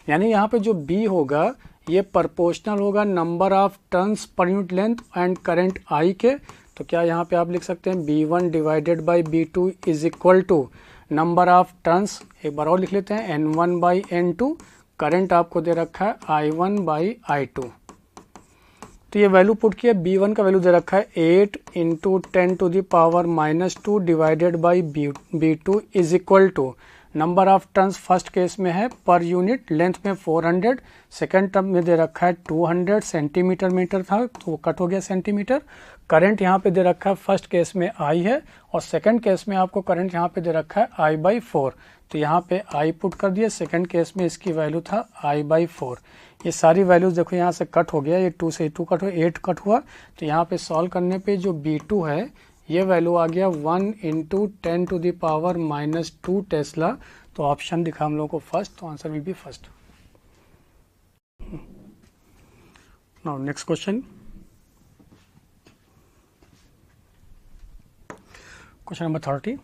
यानी यहाँ पे जो B होगा ये प्रोपोर्शनल होगा number of turns per unit length and current I के। तो क्या यहाँ पे आप लिख सकते हैं B1 divided by B2 is equal to number of turns, एक बार और लिख लेते हैं N1/N2, करंट आपको दे रखा है I1/I2। तो ये वैल्यू पुट किया, B1 का वैल्यू दे रखा है 8 × 10⁻² divided by B2 is equal to number of turns first case में है पर यूनिट, लेंथ में 400, सेकेंड टर्म में दे रखा है 200, सेंटीमीटर मीटर था तो वो कट हो गया सेंटीमीटर। करंट यहाँ पे दे रखा है फर्स्ट केस में I है और सेकंड केस में आपको करंट यहाँ पे दे रखा है I/4, तो यहाँ पे I पुट कर दिया, सेकंड केस में इसकी वैल्यू था I/4। ये सारी वैल्यूज देखो यहाँ से कट हो गया, ये 2 से 2 कट हुआ, 8 कट हुआ, तो यहाँ पे सॉल्व करने पे जो B2 है ये वैल्यू आ गया 1 × 10⁻² टेस्ला। तो ऑप्शन दिखा हम लोग को फर्स्ट, तो answer will be first. Now next question, question number 30।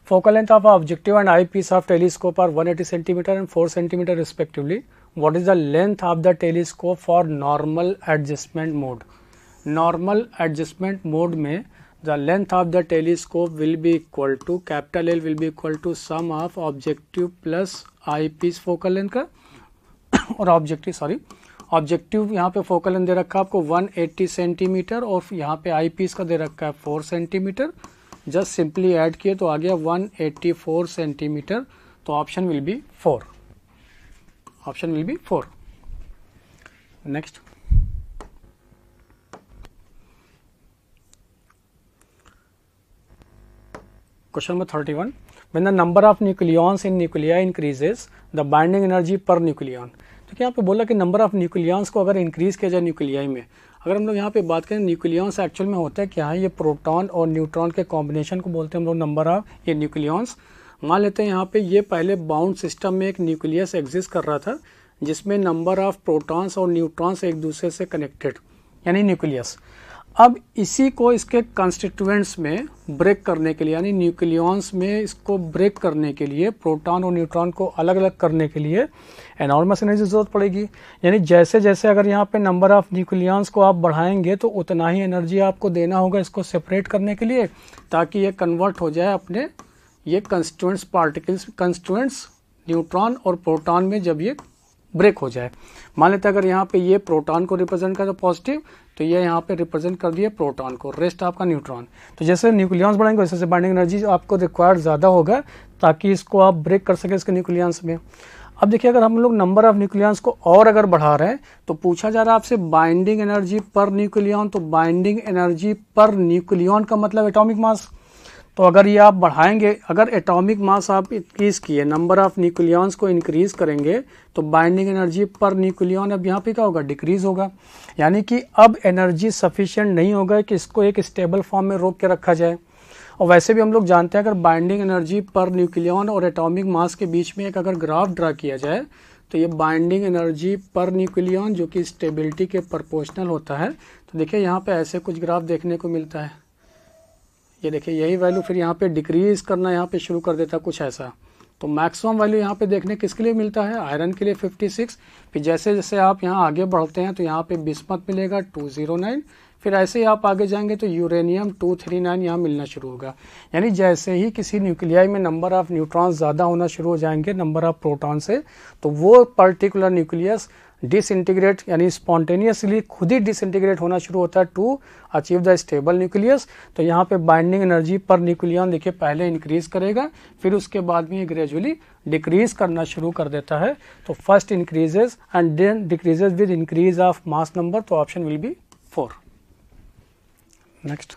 Focal length of objective and eyepiece of telescope are 180 cm and 4 cm respectively. What is the length of the telescope for normal adjustment mode? Normal adjustment mode में the length of the telescope will be equal to capital L will be equal to sum of objective plus eyepiece focal length का और ऑब्जेक्टिव यहाँ पे फोकल लेंथ दे रखा है आपको 180 सेंटीमीटर और यहाँ पे eyepiece का दे रखा है 4 सेंटीमीटर। जस्ट सिंपली ऐड किए तो आ गया 184 सेंटीमीटर, तो option will be 4, option will be 4। Next question number 31। When the number of nucleons in nuclei increases the binding energy per nucleon. तो क्या यहाँ पे बोला कि नंबर ऑफ न्यूक्लियॉन्स को अगर इंक्रीज किया जाए न्यूक्लियाई में, अगर हम लोग यहाँ पे बात करें न्यूक्लियॉन्स एक्चुअल में होता है क्या है, ये प्रोटॉन और न्यूट्रॉन के कॉम्बिनेशन को बोलते हैं हम लोग नंबर ऑफ ये न्यूक्लियॉन्स। मान लेते हैं यहाँ पे ये पहले बाउंड सिस्टम में एक न्यूक्लियस एग्जिस्ट कर रहा था जिसमें नंबर ऑफ प्रोटॉन्स और न्यूट्रॉन्स एक दूसरे से कनेक्टेड, यानी न्यूक्लियस। अब इसी को इसके कंस्टिट्यूएंट्स में ब्रेक करने के लिए, यानी न्यूक्लियॉन्स में इसको ब्रेक करने के लिए, प्रोटॉन और न्यूट्रॉन को अलग अलग करने के लिए एनॉर्मस एनर्जी की जरूरत पड़ेगी। यानी जैसे जैसे अगर यहाँ पे नंबर ऑफ न्यूक्लियॉन्स को आप बढ़ाएंगे तो उतना ही एनर्जी आपको देना होगा इसको सेपरेट करने के लिए, ताकि ये कन्वर्ट हो जाए अपने ये कंस्टिट्यूएंट्स पार्टिकल्स, कंस्टिट्यूएंट्स न्यूट्रॉन और प्रोटॉन में जब ये ब्रेक हो जाए। मान लेते हैं अगर यहाँ पे ये प्रोटॉन को रिप्रेजेंट करता है पॉजिटिव, तो ये यहाँ पे रिप्रेजेंट कर दिए प्रोटॉन को, रेस्ट आपका न्यूट्रॉन। तो जैसे न्यूक्लियॉन्स बढ़ेंगे वैसे से बाइंडिंग एनर्जी आपको रिक्वायर्ड ज़्यादा होगा ताकि इसको आप ब्रेक कर सके इसके न्यूक्लियॉन्स में। अब देखिए अगर हम लोग नंबर ऑफ न्यूक्लियॉन्स को और अगर बढ़ा रहे हैं तो पूछा जा रहा है आपसे बाइंडिंग एनर्जी पर न्यूक्लियॉन। तो बाइंडिंग एनर्जी पर न्यूक्लियॉन का मतलब एटॉमिक मास। तो अगर ये आप बढ़ाएंगे, अगर एटॉमिक मास आप इंक्रीज किए, नंबर ऑफ न्यूक्लियॉन्स को इंक्रीज करेंगे, तो बाइंडिंग एनर्जी पर न्यूक्लियॉन अब यहाँ पे क्या होगा, डिक्रीज होगा। यानी कि अब एनर्जी सफिशिएंट नहीं होगा कि इसको एक स्टेबल फॉर्म में रोक के रखा जाए। और वैसे भी हम लोग जानते हैं अगर बाइंडिंग एनर्जी पर न्यूक्लियॉन और एटॉमिक मास के बीच में एक अगर ग्राफ ड्रा किया जाए तो ये बाइंडिंग एनर्जी पर न्यूक्लियॉन जो कि स्टेबिलिटी के प्रोपोर्शनल होता है। तो देखिए यहाँ पे ऐसे कुछ ग्राफ देखने को मिलता है। ये देखिए यही वैल्यू फिर यहाँ पे डिक्रीज करना यहाँ पे शुरू कर देता है कुछ ऐसा। तो मैक्सिमम वैल्यू यहाँ पे देखने किसके लिए मिलता है, आयरन के लिए 56। फिर जैसे जैसे आप यहाँ आगे बढ़ते हैं तो यहाँ पे बिस्मथ मिलेगा 209। फिर ऐसे ही आप आगे जाएंगे तो यूरेनियम 239 यहाँ मिलना शुरू होगा। यानी जैसे ही किसी न्यूक्लियाई में नंबर ऑफ न्यूट्रॉन्स ज़्यादा होना शुरू हो जाएंगे नंबर ऑफ प्रोटॉन से, तो वो पर्टिकुलर न्यूक्लियस डिसइंटीग्रेट, यानी स्पॉन्टेनियसली खुद ही डिसइंटीग्रेट होना शुरू होता है to achieve the stable nucleus. तो यहाँ पे बाइंडिंग एनर्जी पर न्यूक्लियन देखिए पहले इंक्रीज करेगा, फिर उसके बाद में ये ग्रेजुअली डिक्रीज करना शुरू कर देता है। तो first increases and then decreases with increase of mass number. तो option will be 4। Next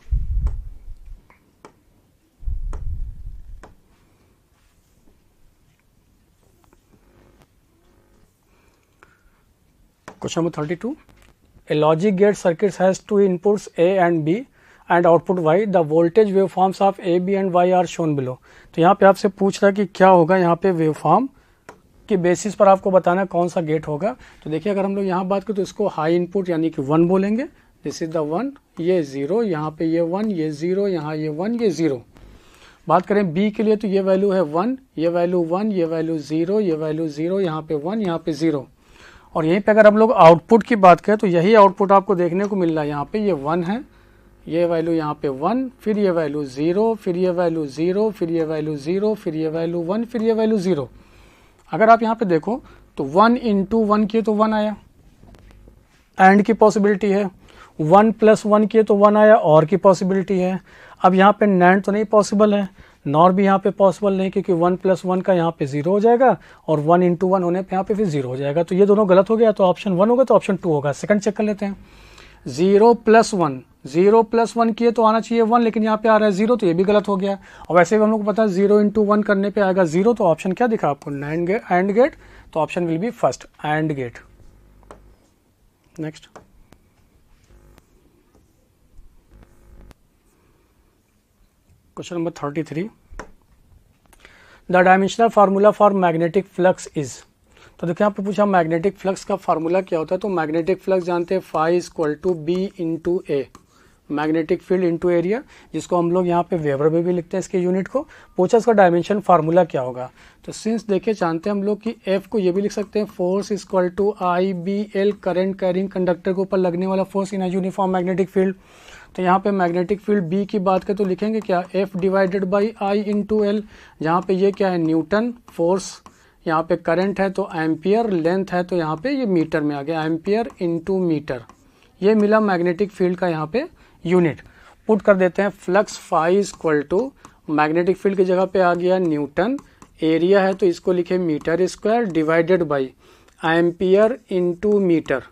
Question number 32. A logic gate circuit has two inputs A and B and output Y. The voltage waveforms of A, B and Y are shown below. तो यहाँ पे आपसे पूछ रहा है कि क्या होगा यहाँ पे वेवफॉर्म की बेसिस पर आपको बताना है कौन सा गेट होगा। तो देखिए अगर हम लोग यहाँ बात करें तो इसको हाई इनपुट यानी कि 1 बोलेंगे, दिस इज द 1, ये 0, यहाँ पे ये 1, ये 0, यहाँ ये 1, ये 0। बात करें B के लिए तो ये वैल्यू है 1, ये वैल्यू 1, ये वैल्यू 0, ये वैल्यू 0, यहाँ पे 1, यहाँ पे 0। और यहीं पे अगर हम लोग आउटपुट की बात करें तो यही आउटपुट आपको देखने को मिल रहा है। यहाँ पे ये 1 है, ये वैल्यू यहाँ पे 1, फिर ये वैल्यू 0, फिर ये वैल्यू 0, फिर ये वैल्यू 0, फिर ये वैल्यू 1, फिर ये वैल्यू 0। अगर आप यहाँ पे देखो तो 1 इंटू 1 किए तो 1 आया, एंड की पॉसिबिलिटी है। 1 प्लस 1 किए तो 1 आया, और की पॉसिबिलिटी है। अब यहाँ पे नैंड तो नहीं पॉसिबल है, नॉर भी यहाँ पे पॉसिबल नहीं, क्योंकि 1 प्लस 1 का यहाँ पे 0 हो जाएगा और 1 इंटू 1 होने पे यहाँ पे फिर 0 हो जाएगा। तो ये दोनों गलत हो गया, तो ऑप्शन 1 होगा, तो ऑप्शन 2 होगा। सेकंड चेक कर लेते हैं। 0 प्लस 1, 0 प्लस 1 किए तो आना चाहिए 1, लेकिन यहाँ पे आ रहा है 0, तो ये भी गलत हो गया। और वैसे भी हम लोग को पता है 0 इंटू 1 करने पे आएगा 0, तो ऑप्शन क्या दिखा आपको, एंड गेट। तो option will be first, and gate. Next question number 33। The dimensional formula for magnetic flux is. तो देखिए यहाँ पे पूछा मैग्नेटिक फ्लक्स का फार्मूला क्या होता है। तो मैग्नेटिक फ्लक्स जानते हैं phi equal to B into A, magnetic field into area, जिसको हम लोग यहाँ पे वेबर में भी लिखते हैं इसके यूनिट को। पूछा इसका डायमेंशन फार्मूला क्या होगा। तो सिंस देखिए जानते हैं हम लोग कि एफ को ये भी लिख सकते हैं force equal to I B L, current carrying conductor के ऊपर लगने वाला force in a uniform magnetic field. तो यहाँ पे मैग्नेटिक फील्ड बी की बात करें तो लिखेंगे क्या, F divided by I into L, जहाँ पे ये क्या है न्यूटन, फोर्स यहाँ पे करंट है तो एम्पियर, लेंथ है तो यहाँ पे ये मीटर में आ गया, एम्पियर इंटू मीटर। ये मिला मैग्नेटिक फील्ड का यहाँ पे यूनिट। पुट कर देते हैं flux phi equal to, magnetic field की जगह पे आ गया न्यूटन, एरिया है तो इसको लिखे metre square, divided by ampere into metre,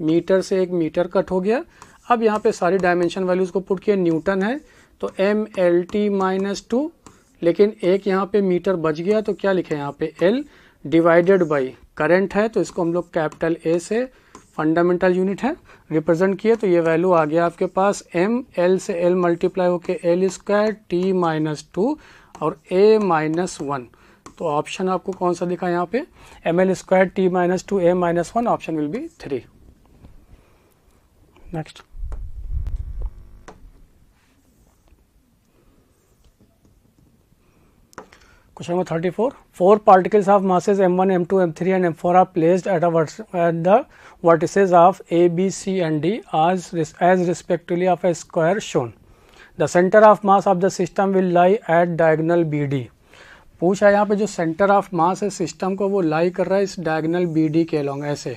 metre से एक मीटर कट हो गया। अब यहाँ पे सारी डायमेंशन वैल्यूज को पुट किया, न्यूटन है तो एम एल टी माइनस 2, लेकिन एक यहाँ पे मीटर बच गया तो क्या लिखे यहाँ पे एल, डिवाइडेड बाई करंट है तो इसको हम लोग कैपिटल ए से, फंडामेंटल यूनिट है, रिप्रेजेंट किए तो ये वैल्यू आ गया आपके पास एम, एल से एल मल्टीप्लाई होके एल स्क्वायर टी माइनस 2, और a-1, तो ऑप्शन आपको कौन सा दिखा यहाँ पे, ml² t-2 a-1, option will be 3. Next, question number 34. 4 particles of masses m1, m2, m3 and m4 are placed at the vertices of a, b, c and d as respectively of a square shown. The center of mass of the system will lie at diagonal bd. पूछा यहाँ पे जो सेंटर ऑफ मास है सिस्टम को वो लाई कर रहा है इस डायगोनल bd के अलॉन्ग ऐसे.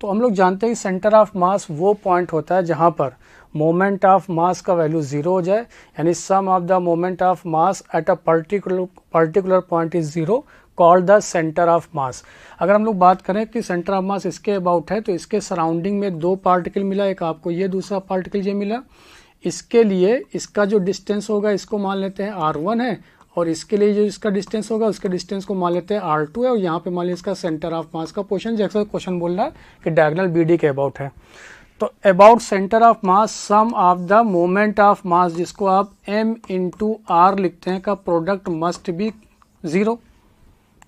तो हम लोग जानते हैं कि सेंटर ऑफ मास वो पॉइंट होता है जहाँ पर मोमेंट ऑफ मास का वैल्यू 0 हो जाए, यानी sum of the moment of mass at a particular point is 0, called the centre of mass. अगर हम लोग बात करें कि सेंटर ऑफ मास इसके अबाउट है, तो इसके सराउंडिंग में 2 पार्टिकल मिला, एक आपको ये, दूसरा पार्टिकल ये मिला. इसके लिए इसका जो डिस्टेंस होगा इसको मान लेते हैं r1 है, और इसके लिए जो इसका डिस्टेंस होगा उसके डिस्टेंस को मान लेते हैं r2 है, और यहाँ पे मान लिया इसका सेंटर ऑफ मास का पोर्शन, जैसा क्वेश्चन बोल रहा है कि डायगोनल bd के अबाउट है. तो about centre of mass sum of the moment of mass, जिसको आप m इंटू r लिखते हैं, का प्रोडक्ट मस्ट बी 0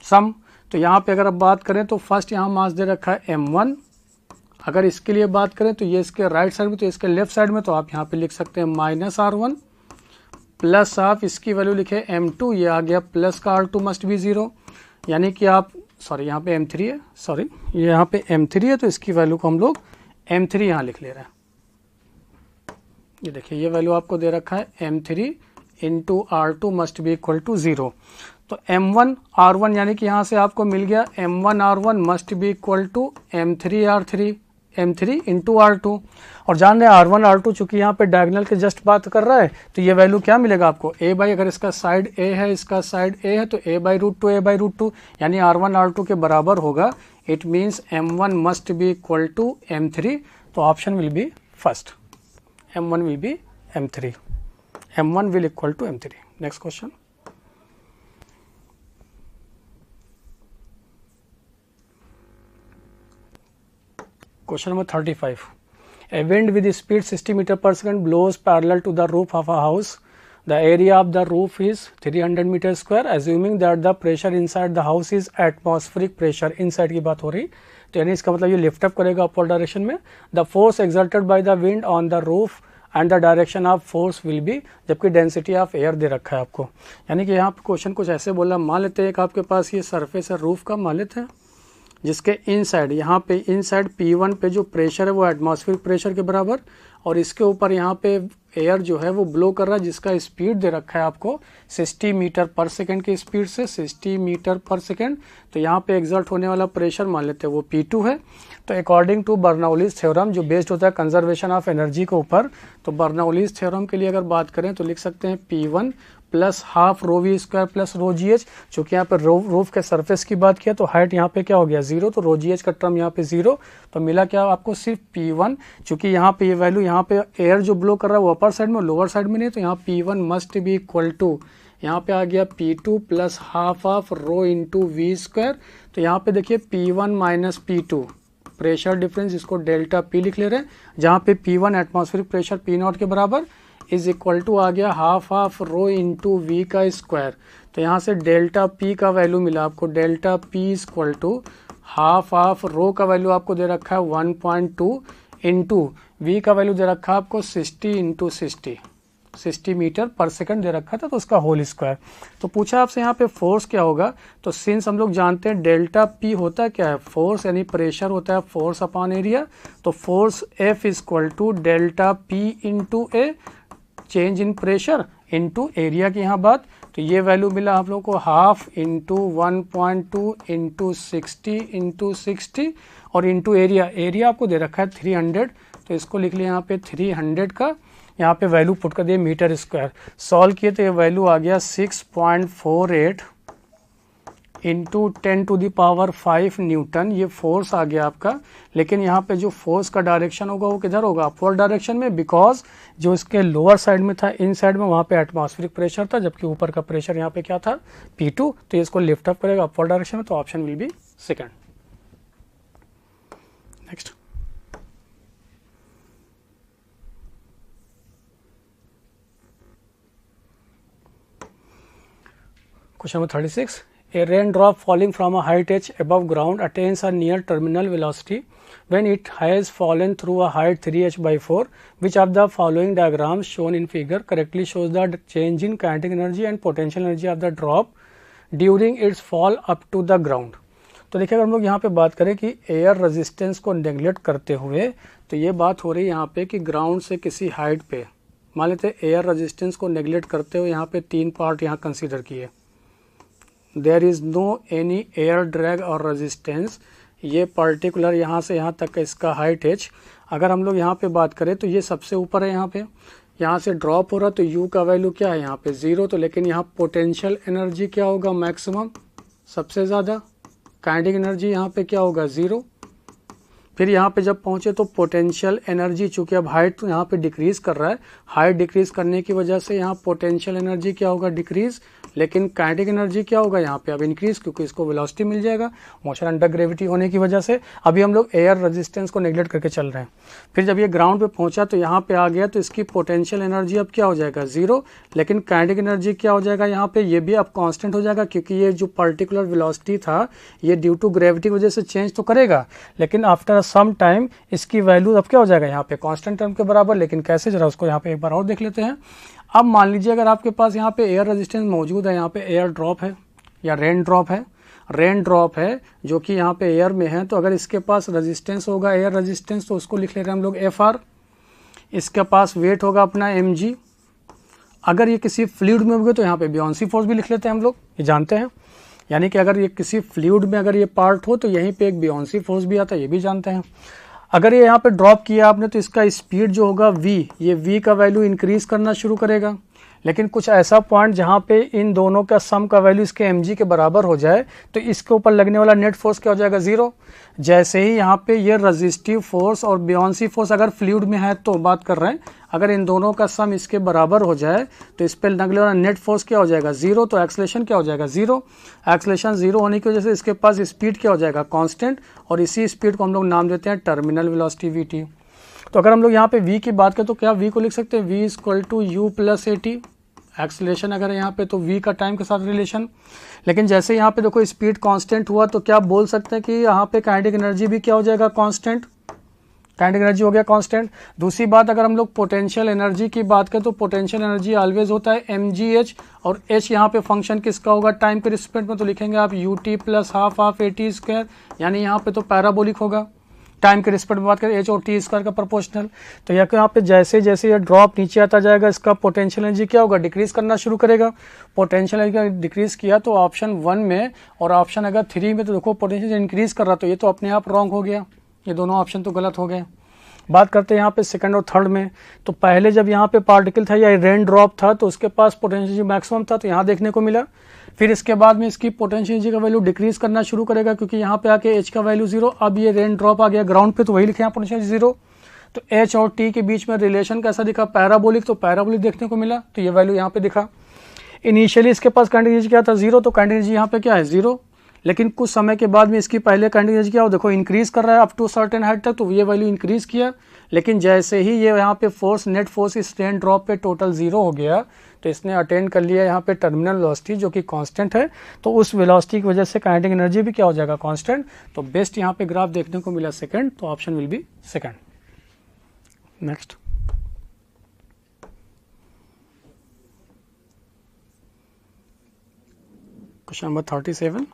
सम. तो यहाँ पे अगर आप बात करें तो फर्स्ट यहाँ मास दे रखा है m1, अगर इसके लिए बात करें तो ये इसके राइट साइड में, तो इसके लेफ्ट साइड में, तो आप यहाँ पे लिख सकते हैं -r1 प्लस आप इसकी वैल्यू लिखे m2, ये आ गया प्लस का r2 मस्ट बी 0, यानी कि आप सॉरी यहाँ पे m3 है, सॉरी ये यहाँ पे m3 है, तो इसकी वैल्यू को हम लोग m3 यहाँ लिख ले रहे हैं. ये देखिए ये वैल्यू आपको दे रखा है m3 into r2 must be equal to 0. तो m1 r1 यानी कि यहाँ से आपको मिल गया m1 r1 must be equal to m3 into r2, और जान रहे r1 r2 चूंकि यहाँ पे डायगोनल के जस्ट बात कर रहा है, तो ये वैल्यू क्या मिलेगा आपको a बाई, अगर इसका साइड a है, इसका साइड a है, तो a/√2 यानी r1 r2 के बराबर होगा. It means m1 must be equal to m3, तो option will be first, m1 will be m3, m1 will equal to m3. Next question, question number 35. A wind with speed 60 meter per second blows parallel to the roof of a house. The area of the roof is 300 meter square. Assuming that the pressure inside the house is atmospheric pressure, inside की बात हो रही, तो यानी इसका मतलब ये लिफ्ट अप करेगा अपवर्ड डायरेक्शन में. The force exerted by the wind on the roof and the direction of force will be, जबकि डेंसिटी ऑफ एयर दे रखा है आपको. यानी कि यहाँ पे क्वेश्चन कुछ ऐसे बोला, मान लेते हैं एक आपके पास ये सरफेस है रूफ का, मान लेते हैं, जिसके इनसाइड यहाँ पे इनसाइड P1 पे जो प्रेशर है वो एटमॉस्फेरिक प्रेशर के बराबर, और इसके ऊपर यहाँ पे एयर जो है वो ब्लो कर रहा है, जिसका स्पीड दे रखा है आपको 60 मीटर पर सेकेंड की स्पीड से, 60 मीटर पर सेकेंड. तो यहाँ पे एग्जर्ट होने वाला प्रेशर मान लेते हैं वो P2 है. तो अकॉर्डिंग टू बर्नौलीज थ्योरम, जो बेस्ड होता है कंजर्वेशन ऑफ एनर्जी के ऊपर, तो बर्नौलीज थ्योरम के लिए अगर बात करें तो लिख सकते हैं P1 plus half rho V square plus rho G H. चूंकि यहाँ पे रूफ के सरफेस की बात किया तो हाइट यहाँ पे क्या हो गया 0, तो रो जी एच का टर्म यहाँ पे 0, तो मिला क्या आपको सिर्फ P1. चूंकि यहाँ पे ये वैल्यू यहाँ पे एयर जो ब्लो कर रहा है वो अपर साइड में, लोअर साइड में नहीं, तो यहाँ P1 must be equal to, यहाँ पे आ गया P2 plus half of rho into V square. तो यहाँ पे देखिए P1 minus P2 pressure difference, इसको डेल्टा P लिख ले रहे हैं, जहाँ पे P1 एटमॉस्फेरिक प्रेशर P0 के बराबर इज इक्वल टू आ गया half of rho into V का स्क्वायर. तो यहाँ से डेल्टा P का वैल्यू मिला आपको, delta P equal to half of rho का वैल्यू आपको दे रखा है 1.2 इंटू वी का वैल्यू दे रखा है आपको 60 इंटू 60 मीटर पर सेकंड दे रखा था, तो उसका होल स्क्वायर. तो पूछा आपसे यहाँ पे फोर्स क्या होगा, तो सिंस हम लोग जानते हैं डेल्टा P होता क्या है, फोर्स यानी प्रेशर होता है फोर्स अपॉन एरिया. तो force F equal to delta P into A, change in pressure into area की यहाँ बात, तो ये वैल्यू मिला आप लोगों को हाफ इंटू 1.2 इंटू 60 और इंटू एरिया आपको दे रखा है 300, तो इसको लिख लिया यहाँ पे 300 का, यहाँ पे वैल्यू पुट कर दिए मीटर स्क्वायर. सॉल्व किए तो ये वैल्यू आ गया 6.48 इंटू 10⁵ न्यूटन. ये फोर्स आ गया आपका, लेकिन यहाँ पे जो फोर्स का डायरेक्शन होगा वो किधर होगा, अपवर्ड डायरेक्शन में, बिकॉज जो इसके लोअर साइड में था, इन साइड में, वहाँ पे एटमॉस्फेरिक प्रेशर था, जबकि ऊपर का प्रेशर यहाँ पे क्या था P2, तो इसको लिफ्ट अप करेगा अपवर्ड डायरेक्शन में, तो option will be second. Next, Question number 36. A raindrop falling from a height h above ground attains a near terminal velocity when it has fallen through a height 3h by 4. Which of the following diagrams shown in figure correctly shows the change in kinetic energy and potential energy of the drop during its fall up to the ground? तो देखिए, अगर हम लोग यहाँ पे बात करें कि एयर रेजिस्टेंस को नेगलेक्ट करते हुए, तो ये बात हो रही है यहाँ पे कि ग्राउंड से किसी हाइट पे मान लेते हैं एयर रेजिस्टेंस को नेगलेक्ट करते हुए यहाँ पे 3 पार्ट यहाँ कंसीडर किए. There is no any air drag और रेजिस्टेंस. ये पर्टिकुलर यहाँ से यहाँ तक का इसका हाइट एच. अगर हम लोग यहाँ पे बात करें तो ये सबसे ऊपर है, यहाँ से ड्रॉप हो रहा, तो यू का वैल्यू क्या है यहाँ पे 0. तो लेकिन यहाँ पोटेंशियल एनर्जी क्या होगा मैक्सिमम, सबसे ज़्यादा. काइनेटिक एनर्जी यहाँ पे क्या होगा 0. फिर यहाँ पे जब पहुँचे तो पोटेंशियल एनर्जी, चूँकि अब हाइट तो यहाँ पे डिक्रीज़ कर रहा है, हाइट डिक्रीज़ करने की वजह से यहाँ पोटेंशियल एनर्जी क्या होगा डिक्रीज़, लेकिन काइनेटिक एनर्जी क्या होगा यहाँ पे अब इंक्रीज़, क्योंकि इसको वेलोसिटी मिल जाएगा मोशन अंडर ग्रेविटी होने की वजह से. अभी हम लोग एयर रेजिस्टेंस को नेगलेक्ट करके चल रहे हैं. फिर जब ये ग्राउंड पे पहुँचा तो यहाँ पे आ गया, तो इसकी पोटेंशियल एनर्जी अब क्या हो जाएगा 0, लेकिन काइनेटिक एनर्जी क्या हो जाएगा यहाँ पे, ये भी अब कांस्टेंट हो जाएगा, क्योंकि ये जो पर्टिकुलर वेलोसिटी था ये ड्यू टू ग्रेविटी की वजह से चेंज तो करेगा, लेकिन आफ्टर सम टाइम इसकी वैल्यू अब क्या हो जाएगा यहाँ पे कांस्टेंट टर्म के बराबर. लेकिन कैसे, जरा उसको यहाँ पे एक बार और देख लेते हैं. अब मान लीजिए अगर आपके पास यहाँ पे एयर रेजिस्टेंस मौजूद है, यहाँ पे एयर ड्रॉप है या रेन ड्रॉप है जो कि यहाँ पे एयर में है, तो अगर इसके पास रेजिस्टेंस होगा एयर रेजिस्टेंस, तो उसको लिख ले रहे हैं हम लोग FR. इसके पास वेट होगा अपना mg. अगर ये किसी फ्लूइड में होगा तो यहाँ पे बियॉन्सी फोर्स भी लिख लेते हैं हम लोग, ये जानते हैं. यानी कि अगर ये किसी फ्लूइड में अगर ये पार्ट हो तो यहीं पे एक बियॉन्सी फोर्स भी आता है, ये भी जानते हैं. अगर ये यहाँ पे ड्रॉप किया आपने तो इसका स्पीड जो होगा v, ये v का वैल्यू इंक्रीज करना शुरू करेगा, लेकिन कुछ ऐसा पॉइंट जहाँ पे इन दोनों का सम का वैल्यू इसके mg के बराबर हो जाए तो इसके ऊपर लगने वाला नेट फोर्स क्या हो जाएगा 0. जैसे ही यहाँ पे ये रेजिस्टिव फोर्स और बियॉन्सी फोर्स अगर फ्लूइड में है तो बात कर रहे हैं, अगर इन दोनों का सम इसके बराबर हो जाए तो इस पर लगने वाला नेट फोर्स क्या हो जाएगा 0. तो एक्सेलरेशन क्या हो जाएगा 0. एक्सेलरेशन 0 होने की वजह से इसके पास स्पीड क्या हो जाएगा कांस्टेंट, और इसी स्पीड को हम लोग नाम देते हैं टर्मिनल वेलोसिटी vt. तो अगर हम लोग यहाँ पे v की बात करें तो क्या v को लिख सकते हैं v = u + at. एक्सेलरेशन अगर यहाँ पे तो v का टाइम के साथ रिलेशन. लेकिन जैसे यहाँ पे देखो स्पीड कांस्टेंट हुआ तो क्या बोल सकते हैं कि यहाँ पे काइनेटिक एनर्जी भी क्या हो जाएगा कांस्टेंट, काइनेटिक एनर्जी हो गया कांस्टेंट. दूसरी बात, अगर हम लोग पोटेंशियल एनर्जी की बात करें तो पोटेंशियल एनर्जी ऑलवेज होता है mgh, और h यहाँ पे फंक्शन किसका होगा टाइम के रिस्पेक्ट में, तो लिखेंगे आप ut + ½ at², यानी यहाँ पे तो पैराबोलिक होगा. टाइम के रिस्पेक्ट में बात करें h और t² का प्रोपोर्शनल. तो यहाँ पे जैसे जैसे ये ड्रॉप नीचे आता जाएगा इसका पोटेंशियल एनर्जी क्या होगा डिक्रीज करना शुरू करेगा. पोटेंशियल एनर्जी डिक्रीज किया तो ऑप्शन 1 में और ऑप्शन अगर 3 में तो देखो पोटेंशियल इंक्रीज कर रहा, तो ये तो अपने आप रॉन्ग हो गया, ये दोनों ऑप्शन तो गलत हो गए. बात करते हैं यहाँ पे सेकंड और थर्ड में. तो पहले जब यहाँ पे पार्टिकल था या रेन ड्रॉप था तो उसके पास पोटेंशियल मैक्सिमम था, तो यहाँ देखने को मिला. फिर इसके बाद में इसकी पोटेंशियल एनर्जी का वैल्यू डिक्रीज करना शुरू करेगा, क्योंकि यहाँ पे आके h का वैल्यू 0. अब ये रेन ड्रॉप आ गया ग्राउंड पे, तो वही लिखे यहाँ पोटेंशियल 0. तो h और t के बीच में रिलेशन कैसा दिखा पैराबोलिक, तो पैराबोलिक देखने को मिला, तो ये वैल्यू यहाँ पे दिखा. इनिशियली इसके पास काइनेटिक एनर्जी क्या था 0, तो काइनेटिक एनर्जी यहाँ पे क्या है 0. लेकिन कुछ समय के बाद में इसकी पहले काइनेटिक एनर्जी क्या हो देखो इंक्रीज कर रहा है अप टू सर्टेन हाइट तक, तो ये वैल्यू इंक्रीज किया. लेकिन जैसे ही ये यहाँ पे फोर्स नेट फोर्स इस रेन ड्रॉप पे टोटल 0 हो गया, तो इसने अटेन कर लिया यहाँ पे टर्मिनल वेलोसिटी जो कि कांस्टेंट है. तो उस वेलोसिटी की वजह से काइनेटिक एनर्जी भी क्या हो जाएगा कांस्टेंट. तो बेस्ट यहाँ पे ग्राफ देखने को मिला सेकंड, तो option will be second. Next question number 37.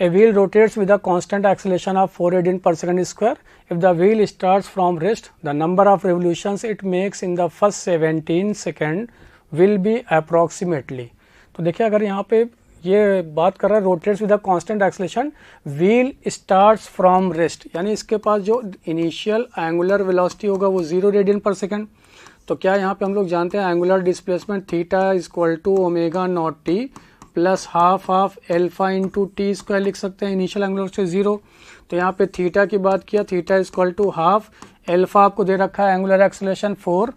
A wheel rotates with a constant acceleration of 4 radian/s². If the wheel starts from rest, the number of revolutions it makes in the first 17 seconds will be approximately. तो देखिए अगर यहाँ पे ये बात कर रहा है rotates with a constant acceleration, wheel starts from rest, यानी इसके पास जो इनिशियल एंगुलर वेलोसिटी होगा वो 0 रेडियन/सेकंड. तो क्या यहाँ पे हम लोग जानते हैं angular displacement theta = ω0t + ½ alpha × t² लिख सकते हैं. इनिशियल एंगुलर से 0, तो यहाँ पे थीटा की बात किया, थीटा = ½ अल्फा आपको दे रखा है एंगुलर एक्सेलरेशन 4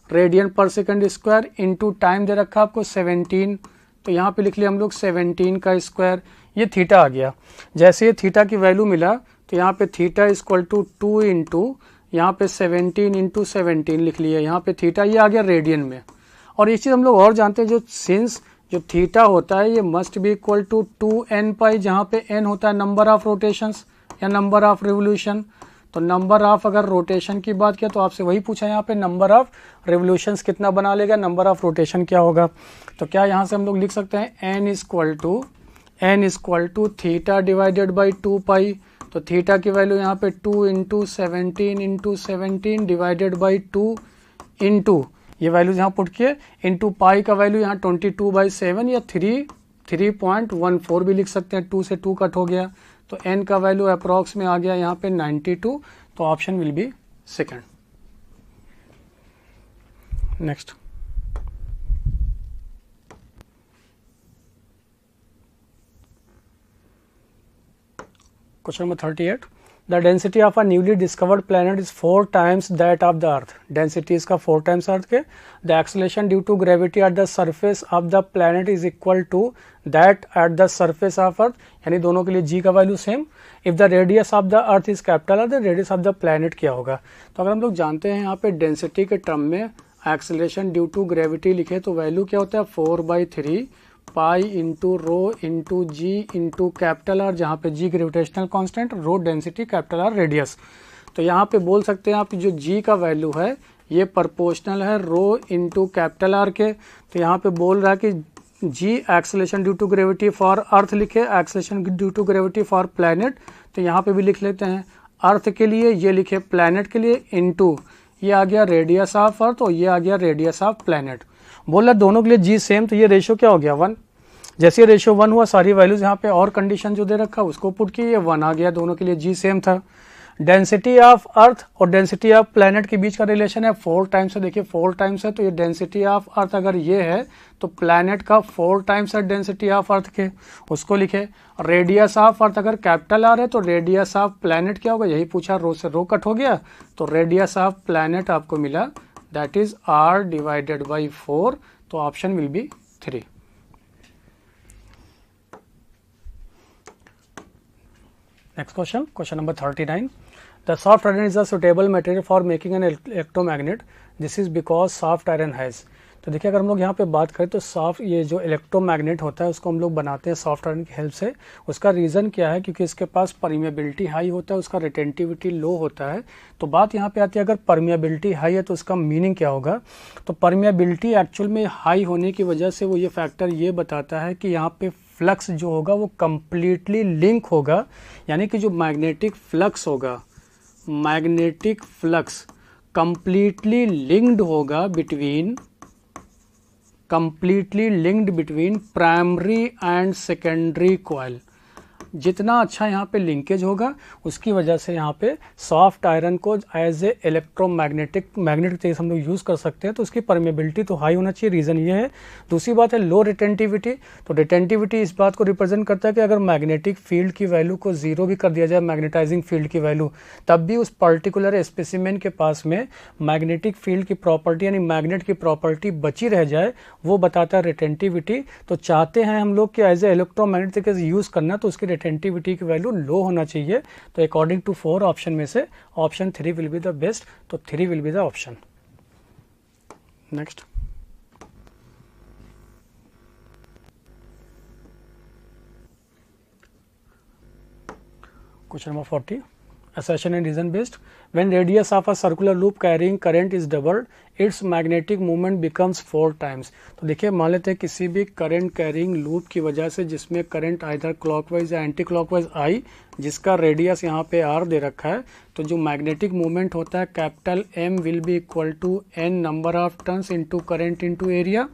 रेडियन/सेकंड² इनटू टाइम दे रखा है आपको 17, तो यहाँ पे लिख लिया हम लोग 17 का स्क्वायर. ये थीटा आ गया. जैसे ये थीटा की वैल्यू मिला तो यहाँ पे थीटा = 2 इंटू यहाँ पे 17 × 17 लिख लिया. यहाँ पे थीटा ये आ गया रेडियन में. और एक चीज़ हम लोग और जानते हैं, जो सिंस जो थीटा होता है ये must be equal to 2n pi, जहाँ पे n होता है नंबर ऑफ रोटेशंस या नंबर ऑफ रिवोल्यूशन। तो नंबर ऑफ अगर रोटेशन की बात किया तो आपसे वही पूछा यहाँ पे नंबर ऑफ रिवोल्यूशंस कितना बना लेगा, नंबर ऑफ रोटेशन क्या होगा। तो क्या यहाँ से हम लोग लिख सकते हैं n equal to theta divided by 2 pi. तो थीटा की वैल्यू यहाँ पे 2 इंटू 17 डिवाइडेड बाई 2 इंटू ये वैल्यूज यहाँ पुट किए इंटू पाई का वैल्यू यहाँ 22/7 या 3.14 भी लिख सकते हैं, 2 से 2 कट हो गया तो n का वैल्यू अप्रॉक्स में आ गया यहाँ पे 92। तो option will be second. Next question number 38, the density of a newly discovered planet is 4 times that of the earth. Density इसका 4 times अर्थ के। The acceleration due to gravity at the surface of the planet is equal to that at the surface of earth, यानी दोनों के लिए जी का value same. If the radius of the earth is capital, the radius of the planet क्या होगा। तो अगर हम लोग जानते हैं यहाँ पे डेंसिटी के टर्म में एक्सेलरेशन ड्यू टू ग्रेविटी लिखे तो वैल्यू क्या होता है 4/3 pi into rho into G into capital R, जहाँ पे G gravitational constant, rho density, capital R radius. तो यहाँ पे बोल सकते हैं आप जो जी का वैल्यू है ये प्रोपोर्शनल है रो इंटू कैपिटल आर के। तो यहाँ पे बोल रहा है कि G acceleration due to gravity for earth लिखे, acceleration due to gravity for planet. तो यहाँ पे भी लिख लेते हैं अर्थ के लिए ये लिखे प्लैनेट के लिए इंटू ये आ गया रेडियस ऑफ अर्थ और ये आ गया रेडियस ऑफ प्लैनेट। बोला दोनों के लिए जी सेम, तो ये रेशियो क्या हो गया 1। जैसे रेशियो 1 हुआ सारी वैल्यूज यहाँ पे और कंडीशन जो दे रखा उसको पुट की, ये 1 आ गया, दोनों के लिए जी सेम था। डेंसिटी ऑफ अर्थ और डेंसिटी ऑफ प्लैनेट के बीच का रिलेशन है 4 times है। देखिए 4 times है तो ये डेंसिटी ऑफ अर्थ अगर ये है तो प्लैनेट का 4 times है डेंसिटी ऑफ अर्थ के, उसको लिखे। रेडियस ऑफ अर्थ अगर कैपिटल आर है तो रेडियस ऑफ प्लैनेट क्या होगा, यही पूछा, रो से रो कट हो गया तो रेडियस ऑफ प्लैनेट आपको मिला that is r divided by 4। तो option will be 3। Next question, question number 39. The soft iron is a suitable material for making an electromagnet. This is because soft iron has. तो देखिए अगर हम लोग यहाँ पे बात करें तो सॉफ्ट ये जो इलेक्ट्रोमैग्नेट होता है उसको हम लोग बनाते हैं सॉफ्ट आयरन की हेल्प से। उसका रीज़न क्या है, क्योंकि इसके पास परमिएबिलिटी हाई होता है, उसका रिटेंटिविटी लो होता है। तो बात यहाँ पे आती है अगर परमिएबिलिटी हाई है तो उसका मीनिंग क्या होगा। तो परमिएबिलिटी एक्चुअल में हाई होने की वजह से वो ये फैक्टर ये बताता है कि यहाँ पे फ्लक्स जो होगा वो कम्प्लीटली लिंक होगा, यानी कि जो मैग्नेटिक फ्लक्स होगा, मैग्नेटिक फ्लक्स कम्प्लीटली लिंक्ड होगा between primary and secondary coil. जितना अच्छा यहाँ पे लिंकेज होगा उसकी वजह से यहाँ पे सॉफ्ट आयरन को एज ए मैग्नेट के हम लोग यूज़ कर सकते हैं। तो उसकी परमेबिलिटी तो हाई होना चाहिए, रीज़न ये है। दूसरी बात है लो रिटेंटिविटी। तो रिटेंटिविटी इस बात को रिप्रेजेंट करता है कि अगर मैग्नेटिक फील्ड की वैल्यू को जीरो भी कर दिया जाए, मैग्नेटाइजिंग फील्ड की वैल्यू, तब भी उस पर्टिकुलर स्पेसिमेन के पास में मैग्नेटिक फील्ड की प्रॉपर्टी यानी मैग्नेट की प्रॉपर्टी बची रह जाए, वो बताता है रिटेंटिविटी। तो चाहते हैं हम लोग कि एज ए इलेक्ट्रोमैग्नेट तरीके से यूज़ करना तो उसकी रिटेंटिविटी की वैल्यू लो होना चाहिए। तो अकॉर्डिंग टू 4 ऑप्शन में से option 3 will be the best. तो 3 will be the option. Next question number 40, assertion and reason based. When radius of a circular loop carrying current is doubled, its magnetic moment becomes 4 times. तो देखिए मान लेते हैं किसी भी करंट कैरिंग लूप की वजह से जिसमें करंट आइदर क्लॉकवाइज या एंटी क्लॉकवाइज आई, जिसका रेडियस यहाँ पे r दे रखा है, तो जो मैग्नेटिक मोमेंट होता है capital M will be equal to n number of turns into current into area.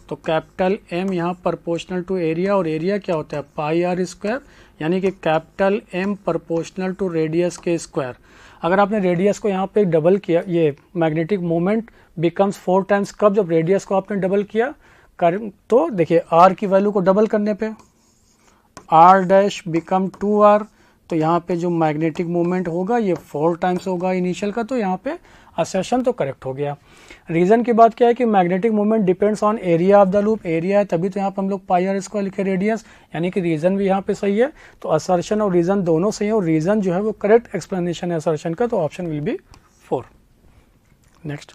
तो कैपिटल M यहाँ प्रोपोर्शनल टू एरिया, और एरिया क्या होता है पाई r स्क्वायर, यानी कि capital M proportional to radius के स्क्वायर। अगर आपने रेडियस को यहाँ पे डबल किया, ये मैग्नेटिक मोमेंट बिकम्स 4 टाइम्स कब, जब रेडियस को आपने डबल किया तो देखिए r की वैल्यू को डबल करने पे r डैश बिकम 2r। तो यहाँ पे जो मैग्नेटिक मोमेंट होगा ये 4 टाइम्स होगा इनिशियल का। तो यहाँ पे असर्शन तो करेक्ट हो गया। रीजन की बात क्या है कि magnetic moment depends on area of the loop, area है तभी तो यहाँ पे हम लोग पाई आर इसको लिखे रेडियस, यानी कि रीजन भी यहाँ पे सही है। तो असर्शन और रीजन दोनों सही है, और रीजन जो है वो करेक्ट एक्सप्लेनेशन है असर्शन का। तो option will be 4। Next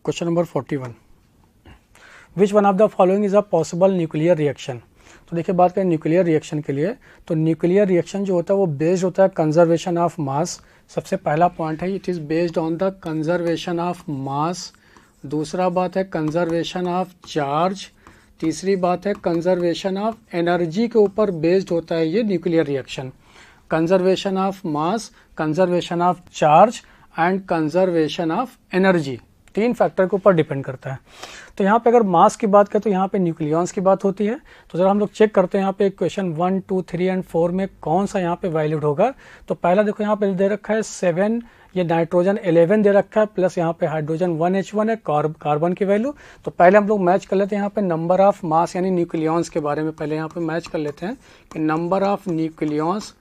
question number 41, which one of the following is a possible nuclear reaction. तो देखिए बात करें न्यूक्लियर रिएक्शन के लिए, तो न्यूक्लियर रिएक्शन जो होता है वो बेस्ड होता है कंजर्वेशन ऑफ मास। सबसे पहला पॉइंट है it is based on the conservation of mass. दूसरा बात है कंजर्वेशन ऑफ चार्ज। तीसरी बात है कंजर्वेशन ऑफ एनर्जी के ऊपर बेस्ड होता है ये nuclear reaction. Conservation of mass, conservation of charge and conservation of energy, 3 factor के ऊपर डिपेंड करता है। तो यहाँ पे अगर मास की बात करें तो यहाँ पे न्यूक्लियॉन्स की बात होती है। तो जरा हम लोग चेक करते हैं यहाँ पे क्वेश्चन 1, 2, 3 एंड 4 में कौन सा यहाँ पे वैलिड होगा। तो पहला देखो यहाँ पे दे रखा है 7, ये नाइट्रोजन 11 दे रखा है, प्लस यहाँ पे हाइड्रोजन 1H1 है, कार्बन की वैल्यू। तो पहले हम लोग मैच कर लेते हैं यहाँ पे नंबर ऑफ मास यानी न्यूक्लियॉन्स के बारे में पहले यहाँ पे मैच कर लेते हैं कि नंबर ऑफ न्यूक्लियॉन्स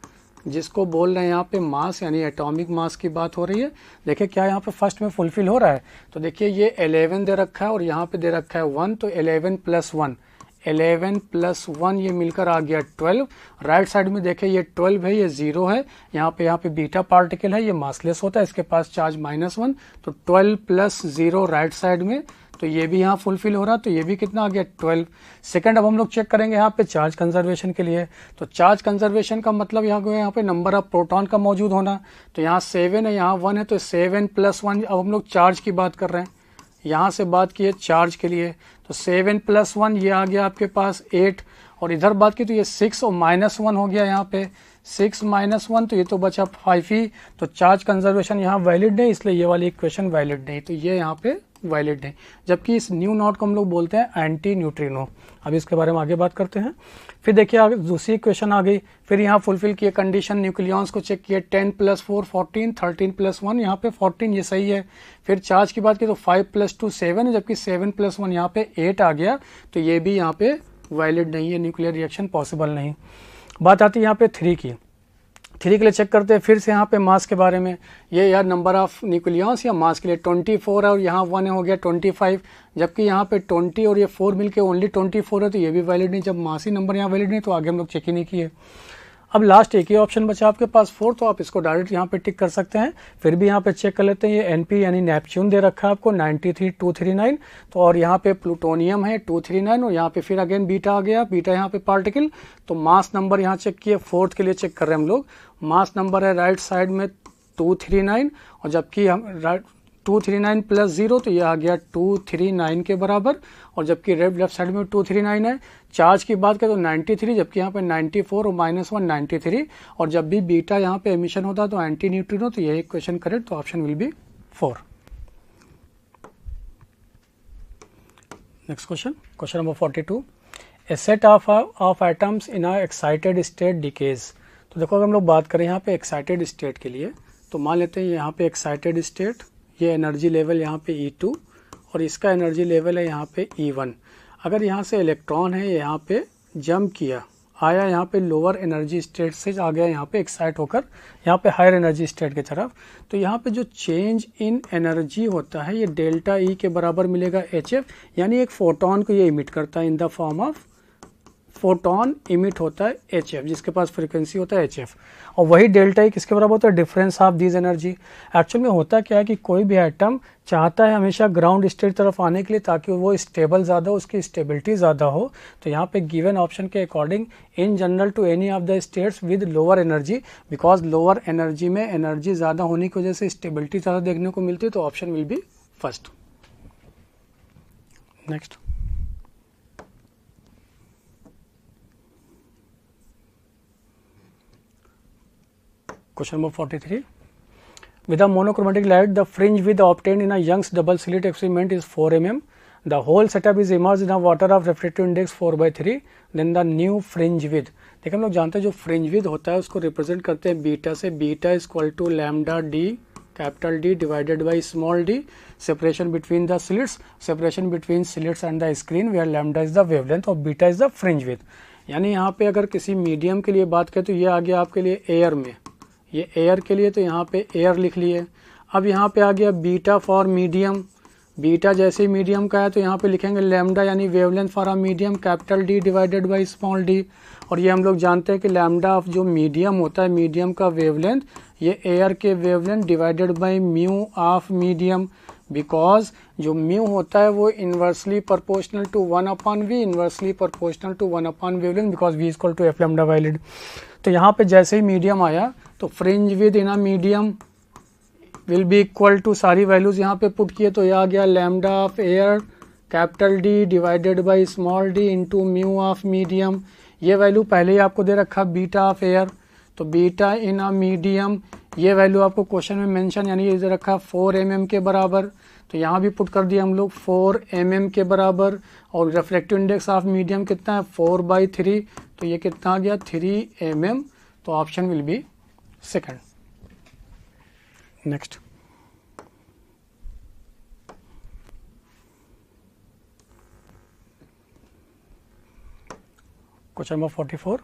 जिसको बोल रहे हैं यहाँ पे मास यानी एटॉमिक मास की बात हो रही है। देखिए क्या यहाँ पे फर्स्ट में फुलफिल हो रहा है। तो देखिए ये 11 दे रखा है और यहाँ पे दे रखा है 1, तो 11 + 1, 11 + 1 ये मिलकर आ गया 12। राइट साइड में देखिए ये 12 है, ये 0 है, यहाँ पे बीटा पार्टिकल है, ये मासलेस होता है, इसके पास चार्ज -1, तो 12 + 0 राइट साइड में, तो ये भी यहाँ फुलफिल हो रहा है, तो ये भी कितना आ गया 12। सेकंड अब हम लोग चेक करेंगे यहाँ पे चार्ज कंजर्वेशन के लिए। तो चार्ज कंजर्वेशन का मतलब यहाँ पे नंबर ऑफ प्रोटॉन का मौजूद होना। तो यहाँ 7 है, यहाँ 1 है, तो 7 + 1, अब हम लोग चार्ज की बात कर रहे हैं, यहाँ से बात की है चार्ज के लिए। तो 7 + 1 ये आ गया आपके पास 8, और इधर बात की तो ये 6 और -1 हो गया यहाँ पे 6 - 1, तो ये तो बचा 5 ही। तो चार्ज कंजर्वेशन यहाँ वैलिड नहीं, इसलिए ये वाली इक्वेशन वैलिड नहीं, तो ये यहाँ पे वैलिड नहीं। जबकि इस न्यू नॉट को हम लोग बोलते हैं एंटी न्यूट्रिनो। अभी इसके बारे में आगे बात करते हैं। फिर देखिए आगे दूसरी इक्वेशन आ गई, फिर यहाँ फुलफिल किए कंडीशन, न्यूक्लियॉन्स को चेक किए, 10 + 4 14, 13 + 1 यहाँ पे 14, ये सही है। फिर चार्ज की बात की तो 5 + 2 7 है, जबकि 7 + 1 यहाँ पे 8 आ गया, तो ये भी यहाँ पे वैलिड नहीं है, न्यूक्लियर रिएक्शन पॉसिबल नहीं। बात आती है यहाँ पे 3 की। 3 के लिए चेक करते हैं फिर से यहाँ पे मास के बारे में। ये यार नंबर ऑफ न्यूक्लियॉन्स या मास के लिए 24 है और यहाँ 1 हो गया 25, जबकि यहाँ पे 20 और ये 4 मिलके ओनली 24 है, तो ये भी वैलिड नहीं। जब मास ही नंबर यहाँ वैलिड नहीं तो आगे हम लोग चेक ही नहीं किए। अब लास्ट एक ही ऑप्शन बचा आपके पास 4, तो आप इसको डायरेक्ट यहाँ पे टिक कर सकते हैं। फिर भी यहाँ पे चेक कर लेते हैं, ये NP यानी नेपच्यून दे रखा है आपको 93239, तो और यहाँ पे प्लूटोनियम है 239, और यहाँ पे फिर अगेन बीटा आ गया, बीटा यहाँ पे पार्टिकल। तो मास नंबर यहाँ चेक किए, 4th के लिए चेक कर रहे हैं हम लोग। मास नंबर है राइट साइड में 239, और जबकि हम 239 + 0, तो ये आ गया 239 के बराबर, और जबकि लेफ्ट साइड में 239 है। चार्ज की बात करें तो 93, जबकि यहाँ पे 94 और -1 93, और जब भी बीटा यहाँ पे एमिशन होता है तो एंटी न्यूट्रिनो, तो यही क्वेश्चन करेक्ट, तो option will be 4। Next question number 42, A set of atoms in a excited state decays. तो देखो अगर हम लोग बात करें यहाँ पे एक्साइटेड स्टेट के लिए, तो मान लेते हैं यहाँ पे एक्साइटेड स्टेट, ये एनर्जी लेवल यहाँ पे E2 और इसका एनर्जी लेवल है यहाँ पे E1। अगर यहाँ से इलेक्ट्रॉन है यहाँ पे जंप किया, आया यहाँ पे लोअर एनर्जी स्टेट से आ गया यहाँ पे एक्साइट होकर यहाँ पे हायर एनर्जी स्टेट की तरफ, तो यहाँ पे जो चेंज इन एनर्जी होता है ये डेल्टा E के बराबर मिलेगा HF, यानी एक फोटोन को ये इमिट करता है in the form of photon emit होता है HF, जिसके पास फ्रीक्वेंसी होता है HF, और वही डेल्टा E किसके बराबर होता है, difference of this energy. Actual में होता क्या है कि कोई भी एटम चाहता है हमेशा ग्राउंड स्टेट तरफ आने के लिए ताकि वो स्टेबल ज़्यादा हो, उसकी स्टेबिलिटी ज़्यादा हो। तो यहाँ पे गिवन ऑप्शन के according in general to any of the states with lower energy, because lower energy में एनर्जी ज़्यादा होने की वजह से स्टेबिलिटी ज़्यादा देखने को मिलती है, तो option will be first. Next Question number 43. With a monochromatic light, the fringe width obtained in a Young's double slit experiment is 4 mm. The whole setup is immersed in a water of refractive index 4/3. Then the new fringe width. देखिए हम लोग जानते हैं जो फ्रिंज विद होता है उसको रिप्रेजेंट करते हैं बीटा से। Beta = lambda D capital D divided by small d, separation between the slits, separation between slits and the screen where lambda is the wavelength और beta is the fringe width. यानी यहाँ पे अगर किसी मीडियम के लिए बात करें तो ये आ गया आपके लिए एयर में, ये एयर के लिए, तो यहाँ पे एयर लिख लिए। अब यहाँ पे आ गया बीटा फॉर मीडियम, बीटा जैसे मीडियम का है तो यहाँ पे लिखेंगे लैम्डा यानी wavelength for a medium capital D divided by small d, और ये हम लोग जानते हैं कि लैम्डा ऑफ जो मीडियम होता है, मीडियम का वेवलेंथ, ये एयर के wavelength divided by mu of medium. Because जो म्यू होता है वो inversely proportional to 1/v, inversely proportional to 1/v wavelength, because v equal to F lambda by L. तो यहाँ पे जैसे ही मीडियम आया तो fringe width in a medium will be equal to, सारी वैल्यूज यहाँ पे पुट किए तो ये आ गया lambda of air capital D divided by small D into mu of medium. ये वैल्यू पहले ही आपको दे रखा बीटा ऑफ एयर, तो बीटा इन अ मीडियम, ये वैल्यू आपको क्वेश्चन में मेंशन यानी ये दे रखा 4 mm के बराबर, तो यहाँ भी पुट कर दिया हम लोग 4 mm के बराबर। और रिफ्रैक्टिव इंडेक्स ऑफ मीडियम कितना है 4/3, तो ये कितना आ गया 3 mm, तो option will be second. Next question number 44,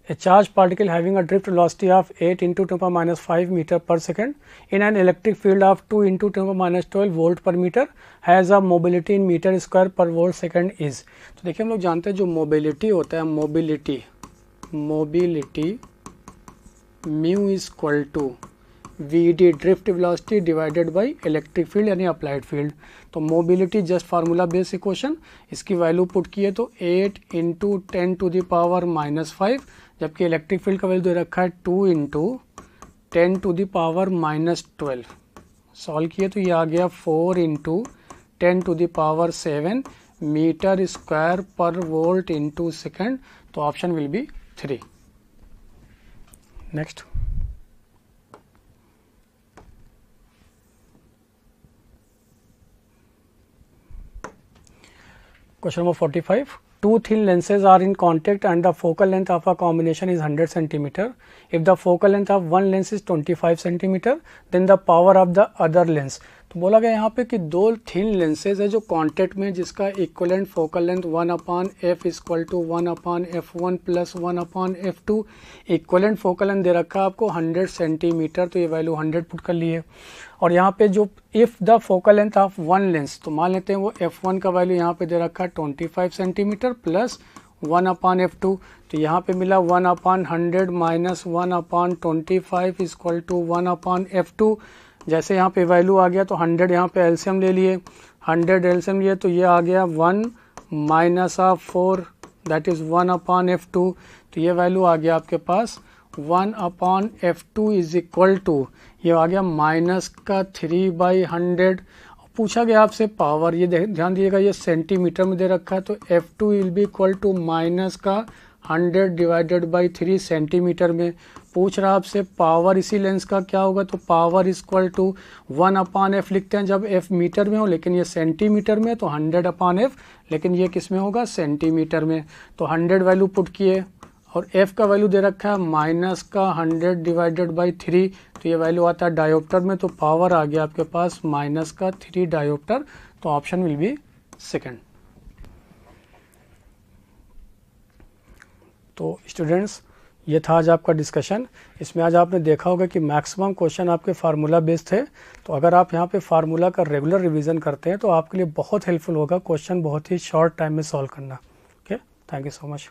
a charged particle having a drift velocity of 8 × 10⁻⁵ meter per second in an electric field of 2 × 10⁻12 volt per meter has a mobility in meter square per volt second is। तो देखिए हम लोग जानते हैं जो मोबिलिटी होता है, mobility mu is equal to V drift velocity divided by electric field यानी अप्लाइड फील्ड। तो mobility just formula base equation, इसकी वैल्यू पुट की है तो 8 × 10⁻⁵, जबकि इलेक्ट्रिक फील्ड का वैल्यू दे रखा है 2 × 10⁻12। सॉल्व किए तो ये आ गया 4 × 10⁻7 मीटर स्क्वायर पर वोल्ट इंटू सेकेंड, तो option will be 3। Next Question number 45. Two thin lenses are in contact and the focal length of a combination is 100 cm. If the focal length of one lens is 25 cm, then the power of the other lens। तो बोला गया यहाँ पे कि दो थिन लेंसेज है जो कांटेक्ट में, जिसका equivalent focal length 1/f equal to 1/f1 plus 1/f2। Equivalent focal length दे रखा है आपको 100 सेंटीमीटर, तो ये वैल्यू 100 पुट कर लिए। और यहाँ पे जो if the focal length of one lens, तो मान लेते हैं वो f1 का वैल्यू यहाँ पे दे रखा है 25 सेंटीमीटर प्लस 1/f2, तो यहाँ पे मिला 1/100 माइनस 1/25 इक्वल टू 1/f2। जैसे यहाँ पे वैल्यू आ गया तो 100 यहाँ पे एलसीएम ले लिए, 100 एलसीएम लिए तो ये आ गया 1 minus of 4 that is 1/f2, तो ये वैल्यू आ गया आपके पास 1/f2 इज इक्वल टू, ये आ गया माइनस का 3/100। पूछा गया आपसे पावर, ये ध्यान दीजिएगा ये सेंटीमीटर में दे रखा है, तो f2 will be equal to minus का 100 डिवाइडेड बाई 3 सेंटीमीटर में। पूछ रहा आपसे पावर इसी लेंस का क्या होगा, तो पावर इक्वल टू 1/f लिखते हैं जब f मीटर में हो, लेकिन ये सेंटीमीटर में, तो 100/f, लेकिन ये किस में होगा सेंटीमीटर में। तो 100 वैल्यू पुट किए और f का वैल्यू दे रखा है माइनस का 100 डिवाइडेड बाई 3, तो ये वैल्यू आता है डायोप्टर में, तो पावर आ गया आपके पास माइनस का 3 डायोप्टर, तो ऑप्शन विल बी सेकंड। तो स्टूडेंट्स ये था आज आपका डिस्कशन। इसमें आज आपने देखा होगा कि मैक्सिमम क्वेश्चन आपके फार्मूला बेस्ड थे, तो अगर आप यहाँ पे फार्मूला का रेगुलर रिवीजन करते हैं तो आपके लिए बहुत हेल्पफुल होगा क्वेश्चन बहुत ही शॉर्ट टाइम में सॉल्व करना। Okay, thank you so much.